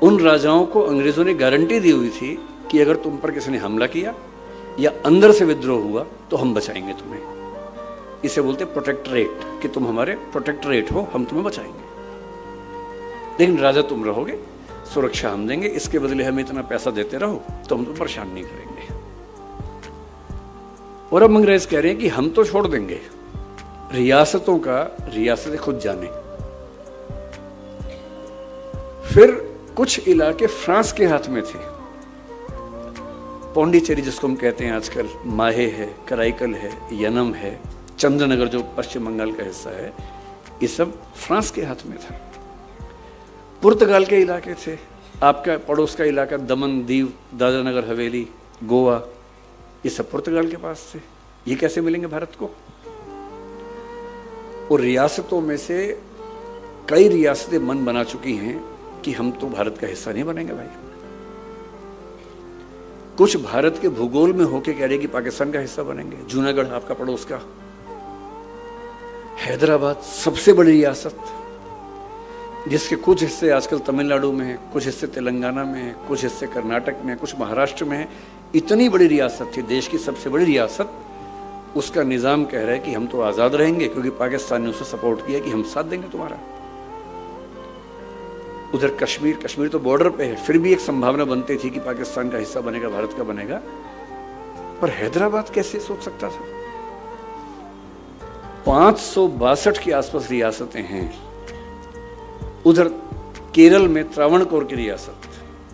उन राजाओं को अंग्रेजों ने गारंटी दी हुई थी कि अगर तुम पर किसी ने हमला किया या अंदर से विद्रोह हुआ तो हम बचाएंगे तुम्हें। इसे बोलते प्रोटेक्टरेट, कि तुम हमारे प्रोटेक्टरेट हो, हम तुम्हें बचाएंगे, लेकिन राजा तुम रहोगे, सुरक्षा हम देंगे, इसके बदले हमें इतना पैसा देते रहो तो हम तुम परेशान नहीं करेंगे। और अब अंग्रेज कह रहे हैं कि हम तो छोड़ देंगे, रियासतों का रियासतें खुद जाने। फिर कुछ इलाके फ्रांस के हाथ में थे, पौंडीचेरी जिसको हम कहते हैं आजकल, माहे है, कराईकल है, यनम है, चंद्रनगर जो पश्चिम बंगाल का हिस्सा है, ये सब फ्रांस के हाथ में था। पुर्तगाल के इलाके थे, आपका पड़ोस का इलाका दमन, दीव, दादरा नगर हवेली, गोवा, ये सब पुर्तगाल के पास थे। ये कैसे मिलेंगे भारत को? और रियासतों में से कई रियासतें मन बना चुकी हैं कि हम तो भारत का हिस्सा नहीं बनेंगे भाई। कुछ भारत के भूगोल में होके कह रहे कि पाकिस्तान का हिस्सा बनेंगे। जूनागढ़ आपका पड़ोस का, हैदराबाद सबसे बड़ी रियासत, जिसके कुछ हिस्से आजकल तमिलनाडु में है, कुछ हिस्से तेलंगाना में है, कुछ हिस्से कर्नाटक में है, कुछ महाराष्ट्र में है। इतनी बड़ी रियासत थी, देश की सबसे बड़ी रियासत, उसका निजाम कह रहा है कि हम तो आजाद रहेंगे क्योंकि पाकिस्तान ने उसे सपोर्ट किया कि हम साथ देंगे तुम्हारा। उधर कश्मीर तो बॉर्डर पे है, फिर भी एक संभावना बनती थी कि पाकिस्तान का हिस्सा बनेगा, भारत का बनेगा। पर हैदराबाद कैसे सोच सकता था? 562 के आसपास रियासतें हैं। उधर केरल में त्रावणकोर की रियासत,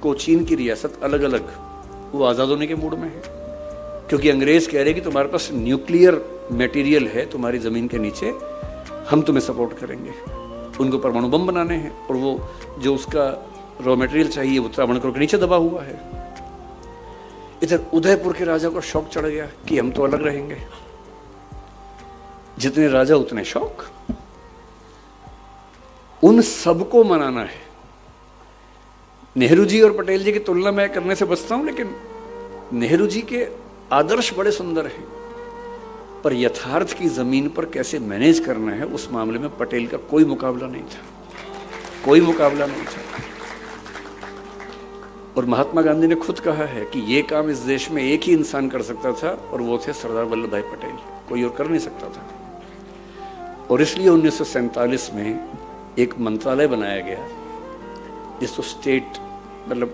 कोचीन की रियासत, अलग अलग, वो आजाद होने के मूड में है क्योंकि अंग्रेज कह रहे कि तुम्हारे पास न्यूक्लियर मटेरियल है तुम्हारी जमीन के नीचे, हम तुम्हें सपोर्ट करेंगे। उनको परमाणु बम बनाने हैं और वो जो उसका रॉ मटेरियल चाहिए वो त्रावणकोर के नीचे दबा हुआ है। इधर उदयपुर के राजा को शौक चढ़ गया कि हम तो अलग रहेंगे। जितने राजा उतने शौक। उन सबको मनाना है। नेहरू जी और पटेल जी की तुलना मैं करने से बचता हूं, लेकिन नेहरू जी के आदर्श बड़े सुंदर हैं, पर यथार्थ की जमीन पर कैसे मैनेज करना है उस मामले में पटेल का कोई मुकाबला नहीं था, कोई मुकाबला नहीं था। और महात्मा गांधी ने खुद कहा है कि यह काम इस देश में एक ही इंसान कर सकता था और वो थे सरदार वल्लभ भाई पटेल, कोई और कर नहीं सकता था। और इसलिए 1947 में एक मंत्रालय बनाया गया जिसको स्टेट, मतलब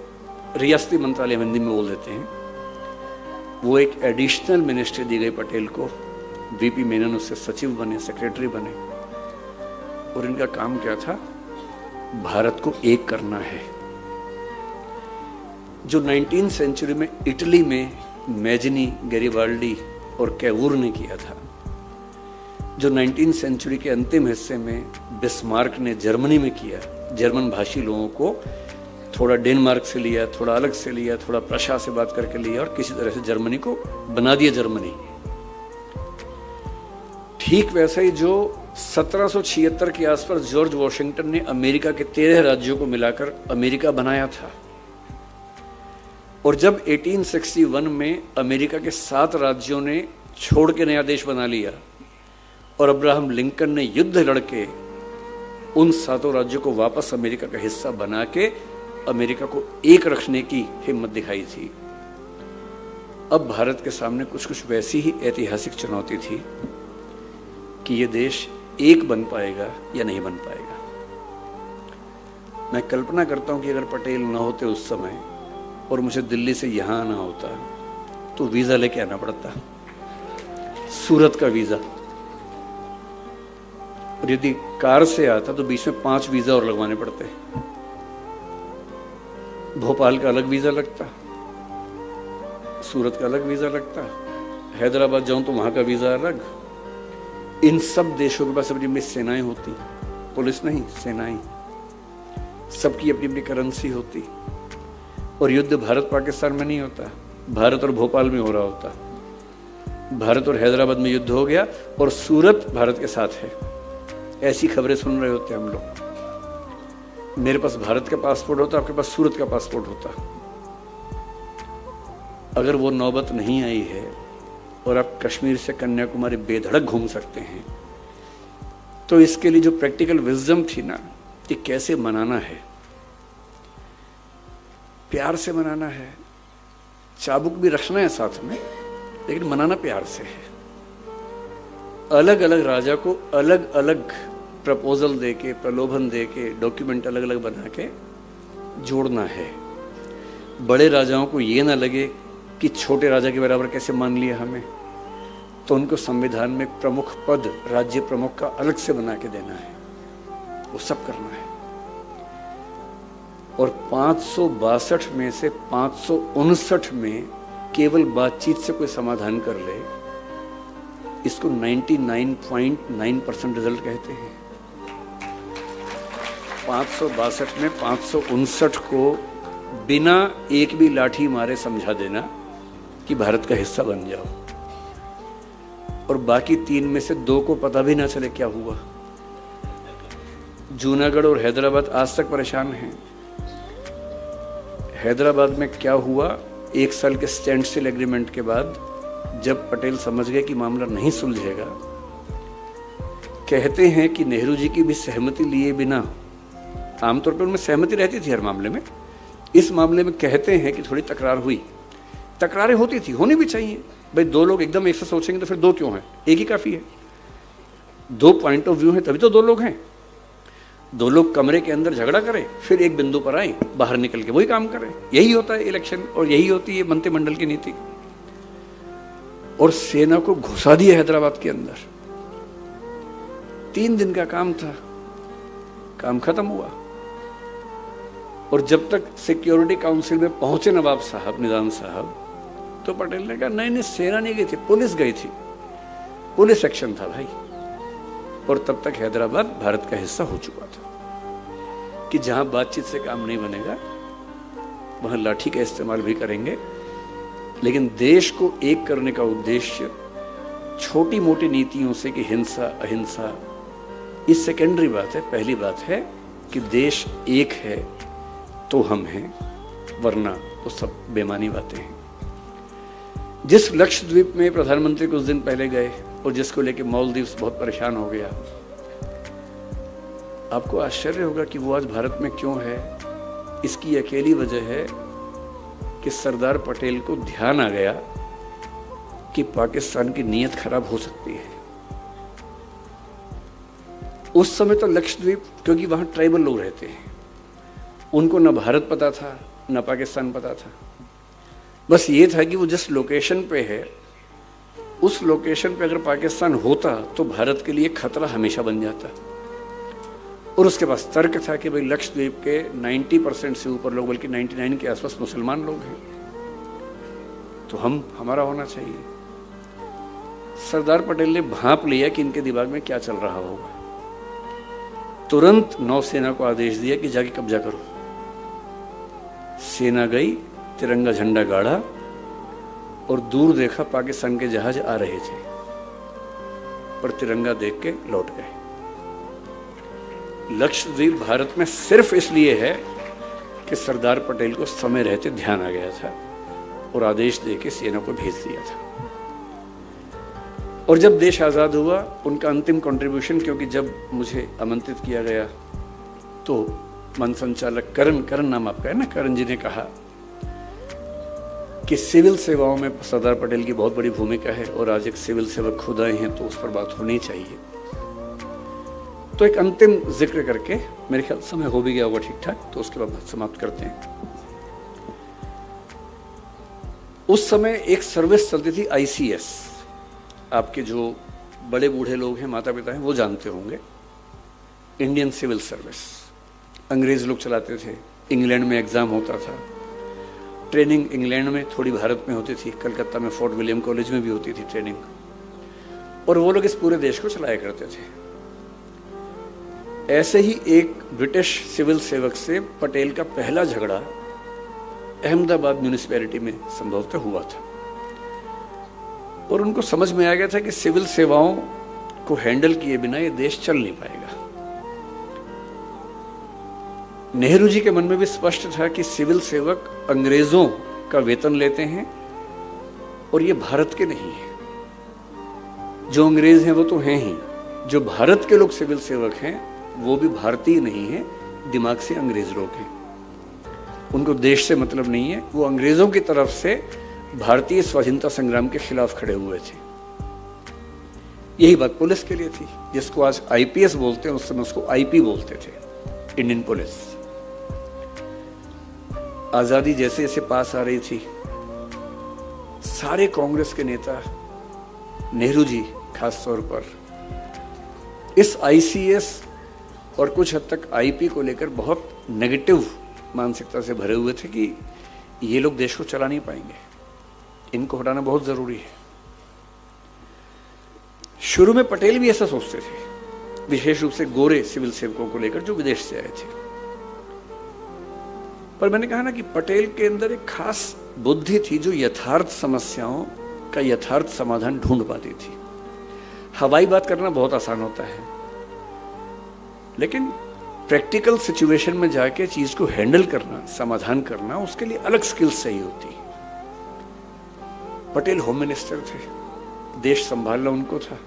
रियासती मंत्रालय हिंदी में बोल देते हैं। वो एक एडिशनल मिनिस्ट्री दी गई पटेल को। वीपी मेनन उससे सचिव बने, सेक्रेटरी बने। और इनका काम क्या था? भारत को एक करना है। जो 19वीं सेंचुरी में इटली में मैजिनी, गैरिबाल्डी और कैवूर ने किया था, जो 19वीं सेंचुरी के अंतिम हिस्से में बिस्मार्क ने जर्मनी में किया, जर्मन भाषी लोगों को थोड़ा डेनमार्क से लिया, थोड़ा अलग से लिया, थोड़ा प्रशा से बात करके लिया और किसी तरह से जर्मनी को बना दिया जर्मनी। ठीक वैसा ही जो 1776 के आसपास जॉर्ज वॉशिंगटन ने अमेरिका के 13 राज्यों को मिलाकर अमेरिका बनाया था। और जब 1861 में अमेरिका के 7 राज्यों ने छोड़ के नया देश बना लिया और अब्राहम लिंकन ने युद्ध लड़के उन 7 राज्यों को वापस अमेरिका का हिस्सा बना के अमेरिका को एक रखने की हिम्मत दिखाई थी। अब भारत के सामने कुछ कुछ वैसी ही ऐतिहासिक चुनौती थी कि ये देश एक बन पाएगा या नहीं बन पाएगा। मैं कल्पना करता हूं कि अगर पटेल न होते उस समय और मुझे दिल्ली से यहां आना होता तो वीजा लेके आना पड़ता, सूरत का वीजा। और यदि कार से आता तो बीच में 5 वीजा और लगवाने पड़ते। भोपाल का अलग वीजा लगता, सूरत का अलग वीजा लगता, हैदराबाद जाऊं तो वहां का वीजा अलग। इन सब देशों के पास अपनी अपनी सेनाएं होती, पुलिस नहीं, सेनाएं, सबकी अपनी अपनी करेंसी होती। और युद्ध भारत पाकिस्तान में नहीं होता, भारत और भोपाल में हो रहा होता। भारत और हैदराबाद में युद्ध हो गया और सूरत भारत के साथ है, ऐसी खबरें सुन रहे होते हम लोग। मेरे पास भारत का पासपोर्ट होता, आपके पास सूरत का पासपोर्ट होता। अगर वो नौबत नहीं आई है और आप कश्मीर से कन्याकुमारी बेधड़क घूम सकते हैं, तो इसके लिए जो प्रैक्टिकल विजडम थी ना कि कैसे मनाना है, प्यार से मनाना है, चाबुक भी रखना है साथ में, लेकिन मनाना प्यार से है। अलग अलग राजा को अलग अलग प्रपोजल देके, प्रलोभन देके, डॉक्यूमेंट अलग अलग बना के जोड़ना है। बड़े राजाओं को ये ना लगे कि छोटे राजा के बराबर कैसे मान लिया हमें, तो उनको संविधान में प्रमुख पद राज्य प्रमुख का अलग से बना के देना है, वो सब करना है। और 562 में से 559 में केवल बातचीत से कोई समाधान कर ले, इसको 99.9% रिजल्ट कहते हैं। 562 में 559 को बिना एक भी लाठी मारे समझा देना कि भारत का हिस्सा बन जाओ, और बाकी 3 में से 2 को पता भी ना चले क्या हुआ। जूनागढ़ और हैदराबाद आज तक परेशान हैं। हैदराबाद में क्या हुआ, 1 साल के स्टैंड स्टिल एग्रीमेंट के बाद जब पटेल समझ गए कि मामला नहीं सुलझेगा, कहते हैं कि नेहरू जी की भी सहमति लिए बिना, आमतौर पर उनमें सहमति रहती थी हर मामले में, इस मामले में कहते हैं कि थोड़ी तकरार हुई। तकरारें होती थी, होनी भी चाहिए भाई, 2 लोग एकदम एक से सोचेंगे तो फिर 2 क्यों हैं, एक ही काफी है। 2 पॉइंट ऑफ व्यू हैं तभी तो 2 लोग हैं। 2 लोग कमरे के अंदर झगड़ा करें, फिर एक बिंदु पर आए, बाहर निकल के वही काम करें। यही होता है इलेक्शन, और यही होती है मंत्रिमंडल की नीति। और सेना को घुसा दिया हैदराबाद के अंदर। 3 दिन का काम था, काम खत्म हुआ। और जब तक सिक्योरिटी काउंसिल में पहुंचे नवाब साहब, निजाम साहब, तो पटेल ने कहा नहीं नहीं, सेना नहीं गई थी, पुलिस गई थी, पुलिस एक्शन था भाई। और तब तक हैदराबाद भारत का हिस्सा हो चुका था कि जहां बातचीत से काम नहीं बनेगा वहां लाठी का इस्तेमाल भी करेंगे। लेकिन देश को एक करने का उद्देश्य छोटी मोटी नीतियों से कि हिंसा अहिंसा, ये सेकेंडरी बात है। पहली बात है कि देश एक है तो हम हैं, वरना तो सब बेमानी बातें हैं। जिस लक्षद्वीप में प्रधानमंत्री कुछ दिन पहले गए और जिसको लेके मालदीव्स बहुत परेशान हो गया, आपको आश्चर्य होगा कि वो आज भारत में क्यों है। इसकी अकेली वजह है कि सरदार पटेल को ध्यान आ गया कि पाकिस्तान की नीयत खराब हो सकती है। उस समय तो लक्षद्वीप, क्योंकि वहां ट्राइबल लोग रहते हैं, उनको न भारत पता था न पाकिस्तान पता था। बस ये था कि वो जिस लोकेशन पे है, उस लोकेशन पे अगर पाकिस्तान होता तो भारत के लिए खतरा हमेशा बन जाता। और उसके पास तर्क था कि भाई लक्षद्वीप के 90% से ऊपर लोग, बल्कि 99 के आसपास मुसलमान लोग हैं, तो हमारा होना चाहिए। सरदार पटेल ने भांप लिया कि इनके दिमाग में क्या चल रहा होगा। तुरंत नौसेना को आदेश दिया कि जाके कब्जा करो। सेना गई, तिरंगा झंडा गाड़ा और दूर देखा पाकिस्तान के जहाज आ रहे थे, पर तिरंगा देख के लौट गए। लक्षद्वीप भारत में सिर्फ इसलिए है कि सरदार पटेल को समय रहते ध्यान आ गया था और आदेश देके सेना को भेज दिया था। और जब देश आजाद हुआ, उनका अंतिम कंट्रीब्यूशन, क्योंकि जब मुझे आमंत्रित किया गया तो मन संचालक करण नाम आपका है ना, करण जी ने कहा कि सिविल सेवाओं में सरदार पटेल की बहुत बड़ी भूमिका है और आज एक सिविल सेवक खुद आए हैं तो उस पर बात होनी चाहिए। तो एक अंतिम जिक्र करके, मेरे ख्याल समय हो भी गया होगा ठीक ठाक, तो उसके बाद समाप्त करते हैं। उस समय एक सर्विस चलती थी ICS, आपके जो बड़े बूढ़े लोग हैं, माता पिता हैं, वो जानते होंगे, इंडियन सिविल सर्विस। अंग्रेज लोग चलाते थे, इंग्लैंड में एग्जाम होता था, ट्रेनिंग इंग्लैंड में, थोड़ी भारत में होती थी, कलकत्ता में फोर्ट विलियम कॉलेज में भी होती थी ट्रेनिंग, और वो लोग इस पूरे देश को चलाया करते थे। ऐसे ही एक ब्रिटिश सिविल सेवक से पटेल का पहला झगड़ा अहमदाबाद म्यूनिसिपैलिटी में संभवतः हुआ था, और उनको समझ में आ गया था कि सिविल सेवाओं को हैंडल किए बिना ये देश चल नहीं पाएगा। नेहरू जी के मन में भी स्पष्ट था कि सिविल सेवक अंग्रेजों का वेतन लेते हैं और ये भारत के नहीं है। जो अंग्रेज हैं वो तो हैं ही, जो भारत के लोग सिविल सेवक हैं वो भी भारतीय नहीं है, दिमाग से अंग्रेज लोग हैं। उनको देश से मतलब नहीं है, वो अंग्रेजों की तरफ से भारतीय स्वाधीनता संग्राम के खिलाफ खड़े हुए थे। यही बात पुलिस के लिए थी, जिसको आज IPS बोलते हैं, उस समय उसको IP बोलते थे, इंडियन पुलिस। आजादी जैसे जैसे पास आ रही थी, सारे कांग्रेस के नेता, नेहरू जी खास तौर पर, इस ICS और कुछ हद तक IP को लेकर बहुत नेगेटिव मानसिकता से भरे हुए थे कि ये लोग देश को चला नहीं पाएंगे, इनको हटाना बहुत जरूरी है। शुरू में पटेल भी ऐसा सोचते थे, विशेष रूप से गोरे सिविल सेवकों को लेकर जो विदेश से आए थे। पर मैंने कहा ना कि पटेल के अंदर एक खास बुद्धि थी जो यथार्थ समस्याओं का यथार्थ समाधान ढूंढ पाती थी। हवाई बात करना बहुत आसान होता है, लेकिन प्रैक्टिकल सिचुएशन में जाके चीज को हैंडल करना, समाधान करना, उसके लिए अलग स्किल्स चाहिए होती। पटेल होम मिनिस्टर थे, देश संभालना उनको था,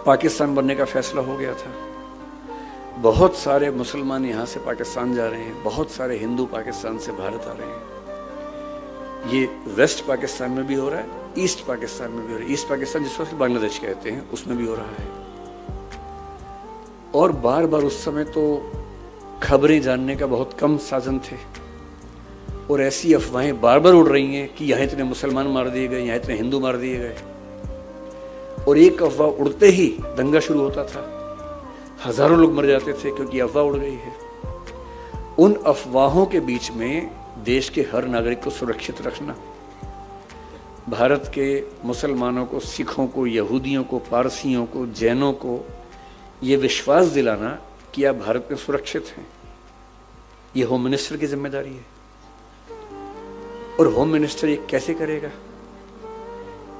पाकिस्तान बनने का फैसला हो गया था, बहुत सारे मुसलमान यहां से पाकिस्तान जा रहे हैं, बहुत सारे हिंदू पाकिस्तान से भारत आ रहे हैं। ये वेस्ट पाकिस्तान में भी हो रहा है, ईस्ट पाकिस्तान में भी हो रहा है। ईस्ट पाकिस्तान जिसको बांग्लादेश कहते हैं उसमें भी हो रहा है। और बार बार उस समय तो खबरें जानने का बहुत कम साधन थे और ऐसी अफवाहें बार बार उड़ रही हैं कि यहाँ इतने मुसलमान मार दिए गए, यहाँ इतने हिंदू मार दिए गए। और एक अफवाह उड़ते ही दंगा शुरू होता था, हजारों लोग मर जाते थे क्योंकि अफवाह उड़ गई है। उन अफवाहों के बीच में देश के हर नागरिक को सुरक्षित रखना, भारत के मुसलमानों को, सिखों को, यहूदियों को, पारसियों को, जैनों को ये विश्वास दिलाना कि आप भारत में सुरक्षित हैं, ये होम मिनिस्टर की जिम्मेदारी है। और होम मिनिस्टर ये कैसे करेगा?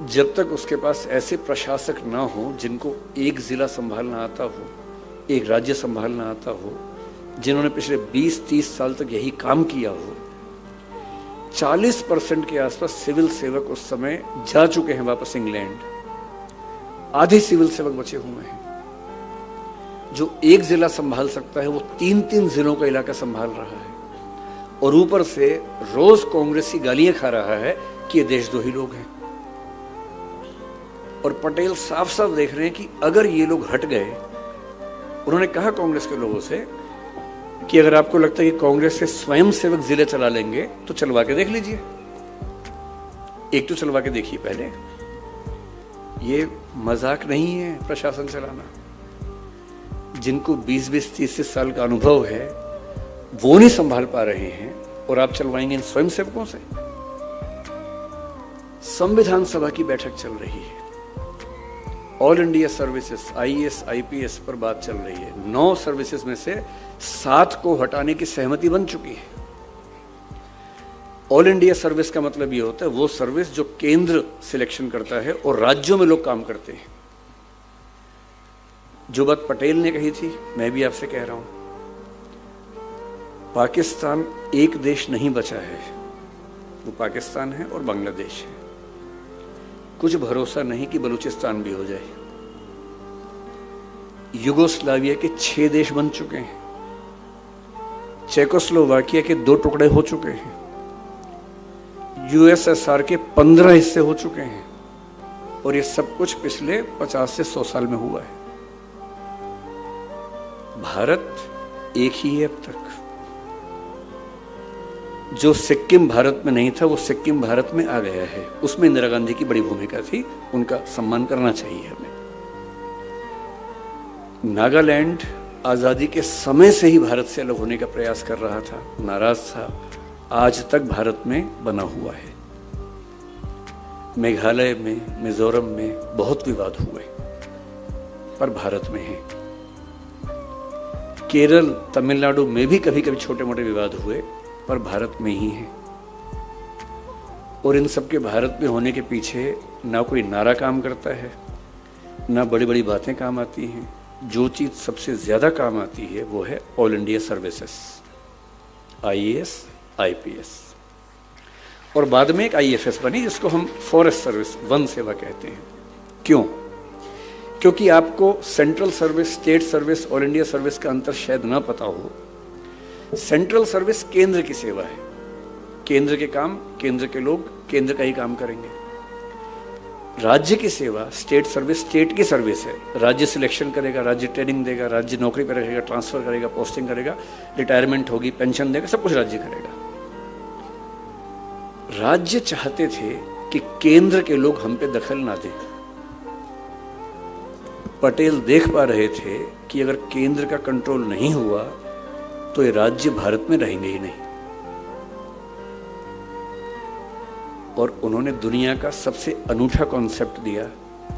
जब तक उसके पास ऐसे प्रशासक ना हो जिनको एक जिला संभालना आता हो, एक राज्य संभालना आता हो, जिन्होंने पिछले 20-30 साल तक यही काम किया हो। 40% के आसपास सिविल सेवक उस समय जा चुके हैं वापस इंग्लैंड, आधे सिविल सेवक बचे हुए हैं। जो एक जिला संभाल सकता है वो 3-3 जिलों का इलाका संभाल रहा है और ऊपर से रोज कांग्रेस की गालियां खा रहा है कि ये देशद्रोही लोग हैं। और पटेल साफ साफ देख रहे हैं कि अगर ये लोग हट गए, उन्होंने कहा कांग्रेस के लोगों से कि अगर आपको लगता है कि कांग्रेस से स्वयं सेवक जिले चला लेंगे तो चलवा के देख लीजिए, एक तो चलवा के देखिए पहले। ये मजाक नहीं है प्रशासन चलाना। जिनको 20-30 साल का अनुभव है वो नहीं संभाल पा रहे हैं और आप चलवाएंगे इन स्वयं सेवकों से। संविधान सभा की बैठक चल रही है, all India services IAS IPS पर बात चल रही है। 9 सर्विसेज में से 7 को हटाने की सहमति बन चुकी है। ऑल इंडिया सर्विस का मतलब ये होता है वो सर्विस जो केंद्र सिलेक्शन करता है और राज्यों में लोग काम करते हैं। जो बात पटेल ने कही थी मैं भी आपसे कह रहा हूं, पाकिस्तान एक देश नहीं बचा है, वो पाकिस्तान है और बांग्लादेश है। कुछ भरोसा नहीं कि बलूचिस्तान भी हो जाए। युगोस्लाविया के 6 देश बन चुके हैं, चेकोस्लोवाकिया के 2 टुकड़े हो चुके हैं, USSR के 15 हिस्से हो चुके हैं और ये सब कुछ पिछले 50 से 100 साल में हुआ है। भारत एक ही है अब तक। जो सिक्किम भारत में नहीं था वो सिक्किम भारत में आ गया है। उसमें इंदिरा गांधी की बड़ी भूमिका थी, उनका सम्मान करना चाहिए हमें। नागालैंड आजादी के समय से ही भारत से अलग होने का प्रयास कर रहा था, नाराज था, आज तक भारत में बना हुआ है। मेघालय में, मिजोरम में बहुत विवाद हुए पर भारत में है। केरल, तमिलनाडु में भी कभी कभी छोटे मोटे विवाद हुए पर भारत में ही है। और इन सब के भारत में होने के पीछे ना कोई नारा काम करता है, ना बड़ी बड़ी बातें काम आती हैं। जो चीज सबसे ज्यादा काम आती है वो है all India services, IAS IPS। और बाद में एक IFS बनी जिसको हम फॉरेस्ट सर्विस, वन सेवा कहते हैं। क्यों? क्योंकि आपको central service, state service, all India service का अंतर शायद ना पता हो। सेंट्रल सर्विस केंद्र की सेवा है, केंद्र के काम, केंद्र के लोग, केंद्र का ही काम करेंगे। राज्य की सेवा, स्टेट सर्विस, स्टेट की सर्विस है। राज्य सिलेक्शन करेगा, राज्य ट्रेनिंग देगा, राज्य नौकरी पर रखेगा, ट्रांसफर करेगा, पोस्टिंग करेगा, रिटायरमेंट होगी, पेंशन देगा, सब कुछ राज्य करेगा। राज्य चाहते थे कि केंद्र के लोग हम पे दखल ना दें। पटेल देख पा रहे थे कि अगर केंद्र का कंट्रोल नहीं हुआ तो ये राज्य भारत में रहेंगे ही नहीं। और उन्होंने दुनिया का सबसे अनूठा कॉन्सेप्ट दिया,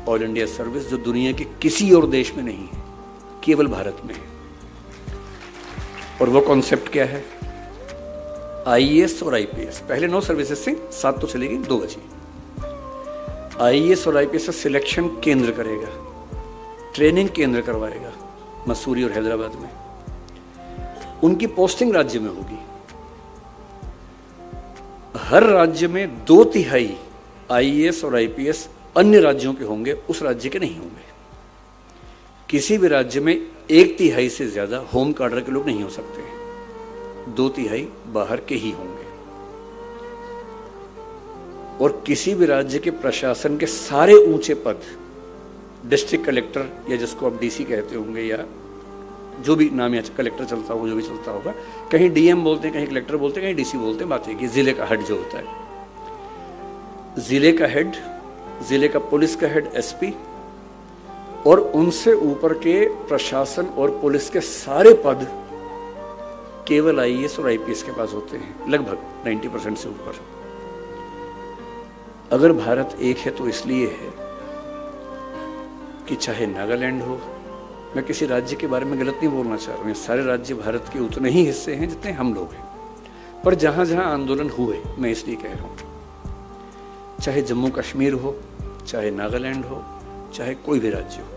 ऑल इंडिया सर्विस, जो दुनिया के किसी और देश में नहीं है, केवल भारत में है। और वो कॉन्सेप्ट क्या है? IAS और IPS। पहले 9 सर्विसेज से 7 तो चलेगी, 2 बची। IAS और IPS का सिलेक्शन केंद्र करेगा, ट्रेनिंग केंद्र करवाएगा, मसूरी और हैदराबाद में। उनकी पोस्टिंग राज्य में होगी। हर राज्य में 2/3 आईएएस और आईपीएस अन्य राज्यों के होंगे, उस राज्य के नहीं होंगे। किसी भी राज्य में 1/3 से ज्यादा होम कार्डर के लोग नहीं हो सकते, 2/3 बाहर के ही होंगे। और किसी भी राज्य के प्रशासन के सारे ऊंचे पद, डिस्ट्रिक्ट कलेक्टर या जिसको आप डीसी कहते होंगे या जो भी नाम या कलेक्टर चलता होगा, जो भी चलता होगा, कहीं डीएम बोलते हैं, कहीं कलेक्टर बोलते हैं, कहीं डीसी बोलते हैं, बात है कि जिले का हेड जो होता है, जिले का हेड, जिले का पुलिस का हेड एसपी, और उनसे ऊपर के प्रशासन और पुलिस के सारे पद केवल आईएएस और आईपीएस के पास होते हैं, लगभग 90% से ऊपर। अगर भारत एक है तो इसलिए है कि चाहे नागालैंड हो, मैं किसी राज्य के बारे में गलत नहीं बोलना चाह रहा हूँ, सारे राज्य भारत के उतने ही हिस्से हैं जितने हम लोग हैं, पर जहां जहां आंदोलन हुए, मैं इसलिए कह रहा हूँ, चाहे जम्मू कश्मीर हो, चाहे नागालैंड हो, चाहे कोई भी राज्य हो,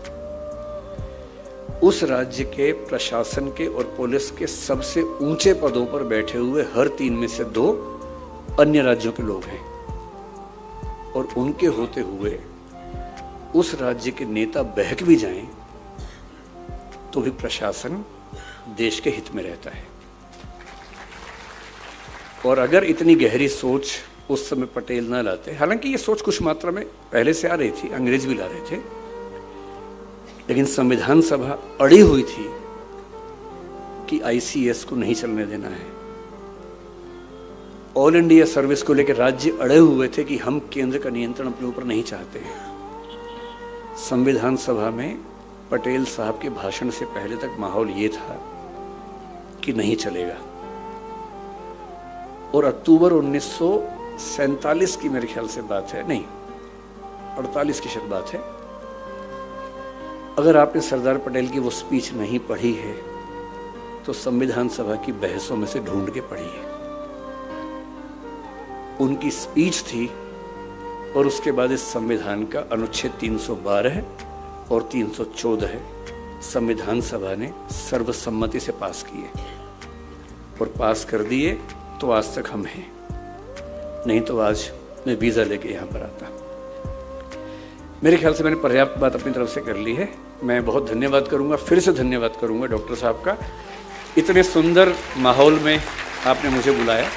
उस राज्य के प्रशासन के और पुलिस के सबसे ऊंचे पदों पर बैठे हुए हर 3 में से 2 अन्य राज्यों के लोग हैं। और उनके होते हुए उस राज्य के नेता बहक भी जाएं तो भी प्रशासन देश के हित में रहता है। और अगर इतनी गहरी सोच उस समय पटेल ना लाते, हालांकि ये सोच कुछ मात्रा में पहले से आ रही थी, अंग्रेज भी ला रहे थे, लेकिन संविधान सभा अड़ी हुई थी कि आईसीएस को नहीं चलने देना है। ऑल इंडिया सर्विस को लेकर राज्य अड़े हुए थे कि हम केंद्र का नियंत्रण अपने ऊपर नहीं चाहते हैं। संविधान सभा में पटेल साहब के भाषण से पहले तक माहौल ये था कि नहीं चलेगा। और अक्टूबर 1947 की मेरे ख्याल से बात है, नहीं 48 की शायद बात है, अगर आपने सरदार पटेल की वो स्पीच नहीं पढ़ी है तो संविधान सभा की बहसों में से ढूंढ के पढ़ी है। उनकी स्पीच थी और उसके बाद इस संविधान का अनुच्छेद 312 और 314 संविधान सभा ने सर्वसम्मति से पास किए और पास कर दिए, तो आज तक हम हैं, नहीं तो आज मैं वीजा लेके यहां पर आता। मेरे ख्याल से मैंने पर्याप्त बात अपनी तरफ से कर ली है। मैं बहुत धन्यवाद करूंगा, फिर से धन्यवाद करूंगा डॉक्टर साहब का, इतने सुंदर माहौल में आपने मुझे बुलाया।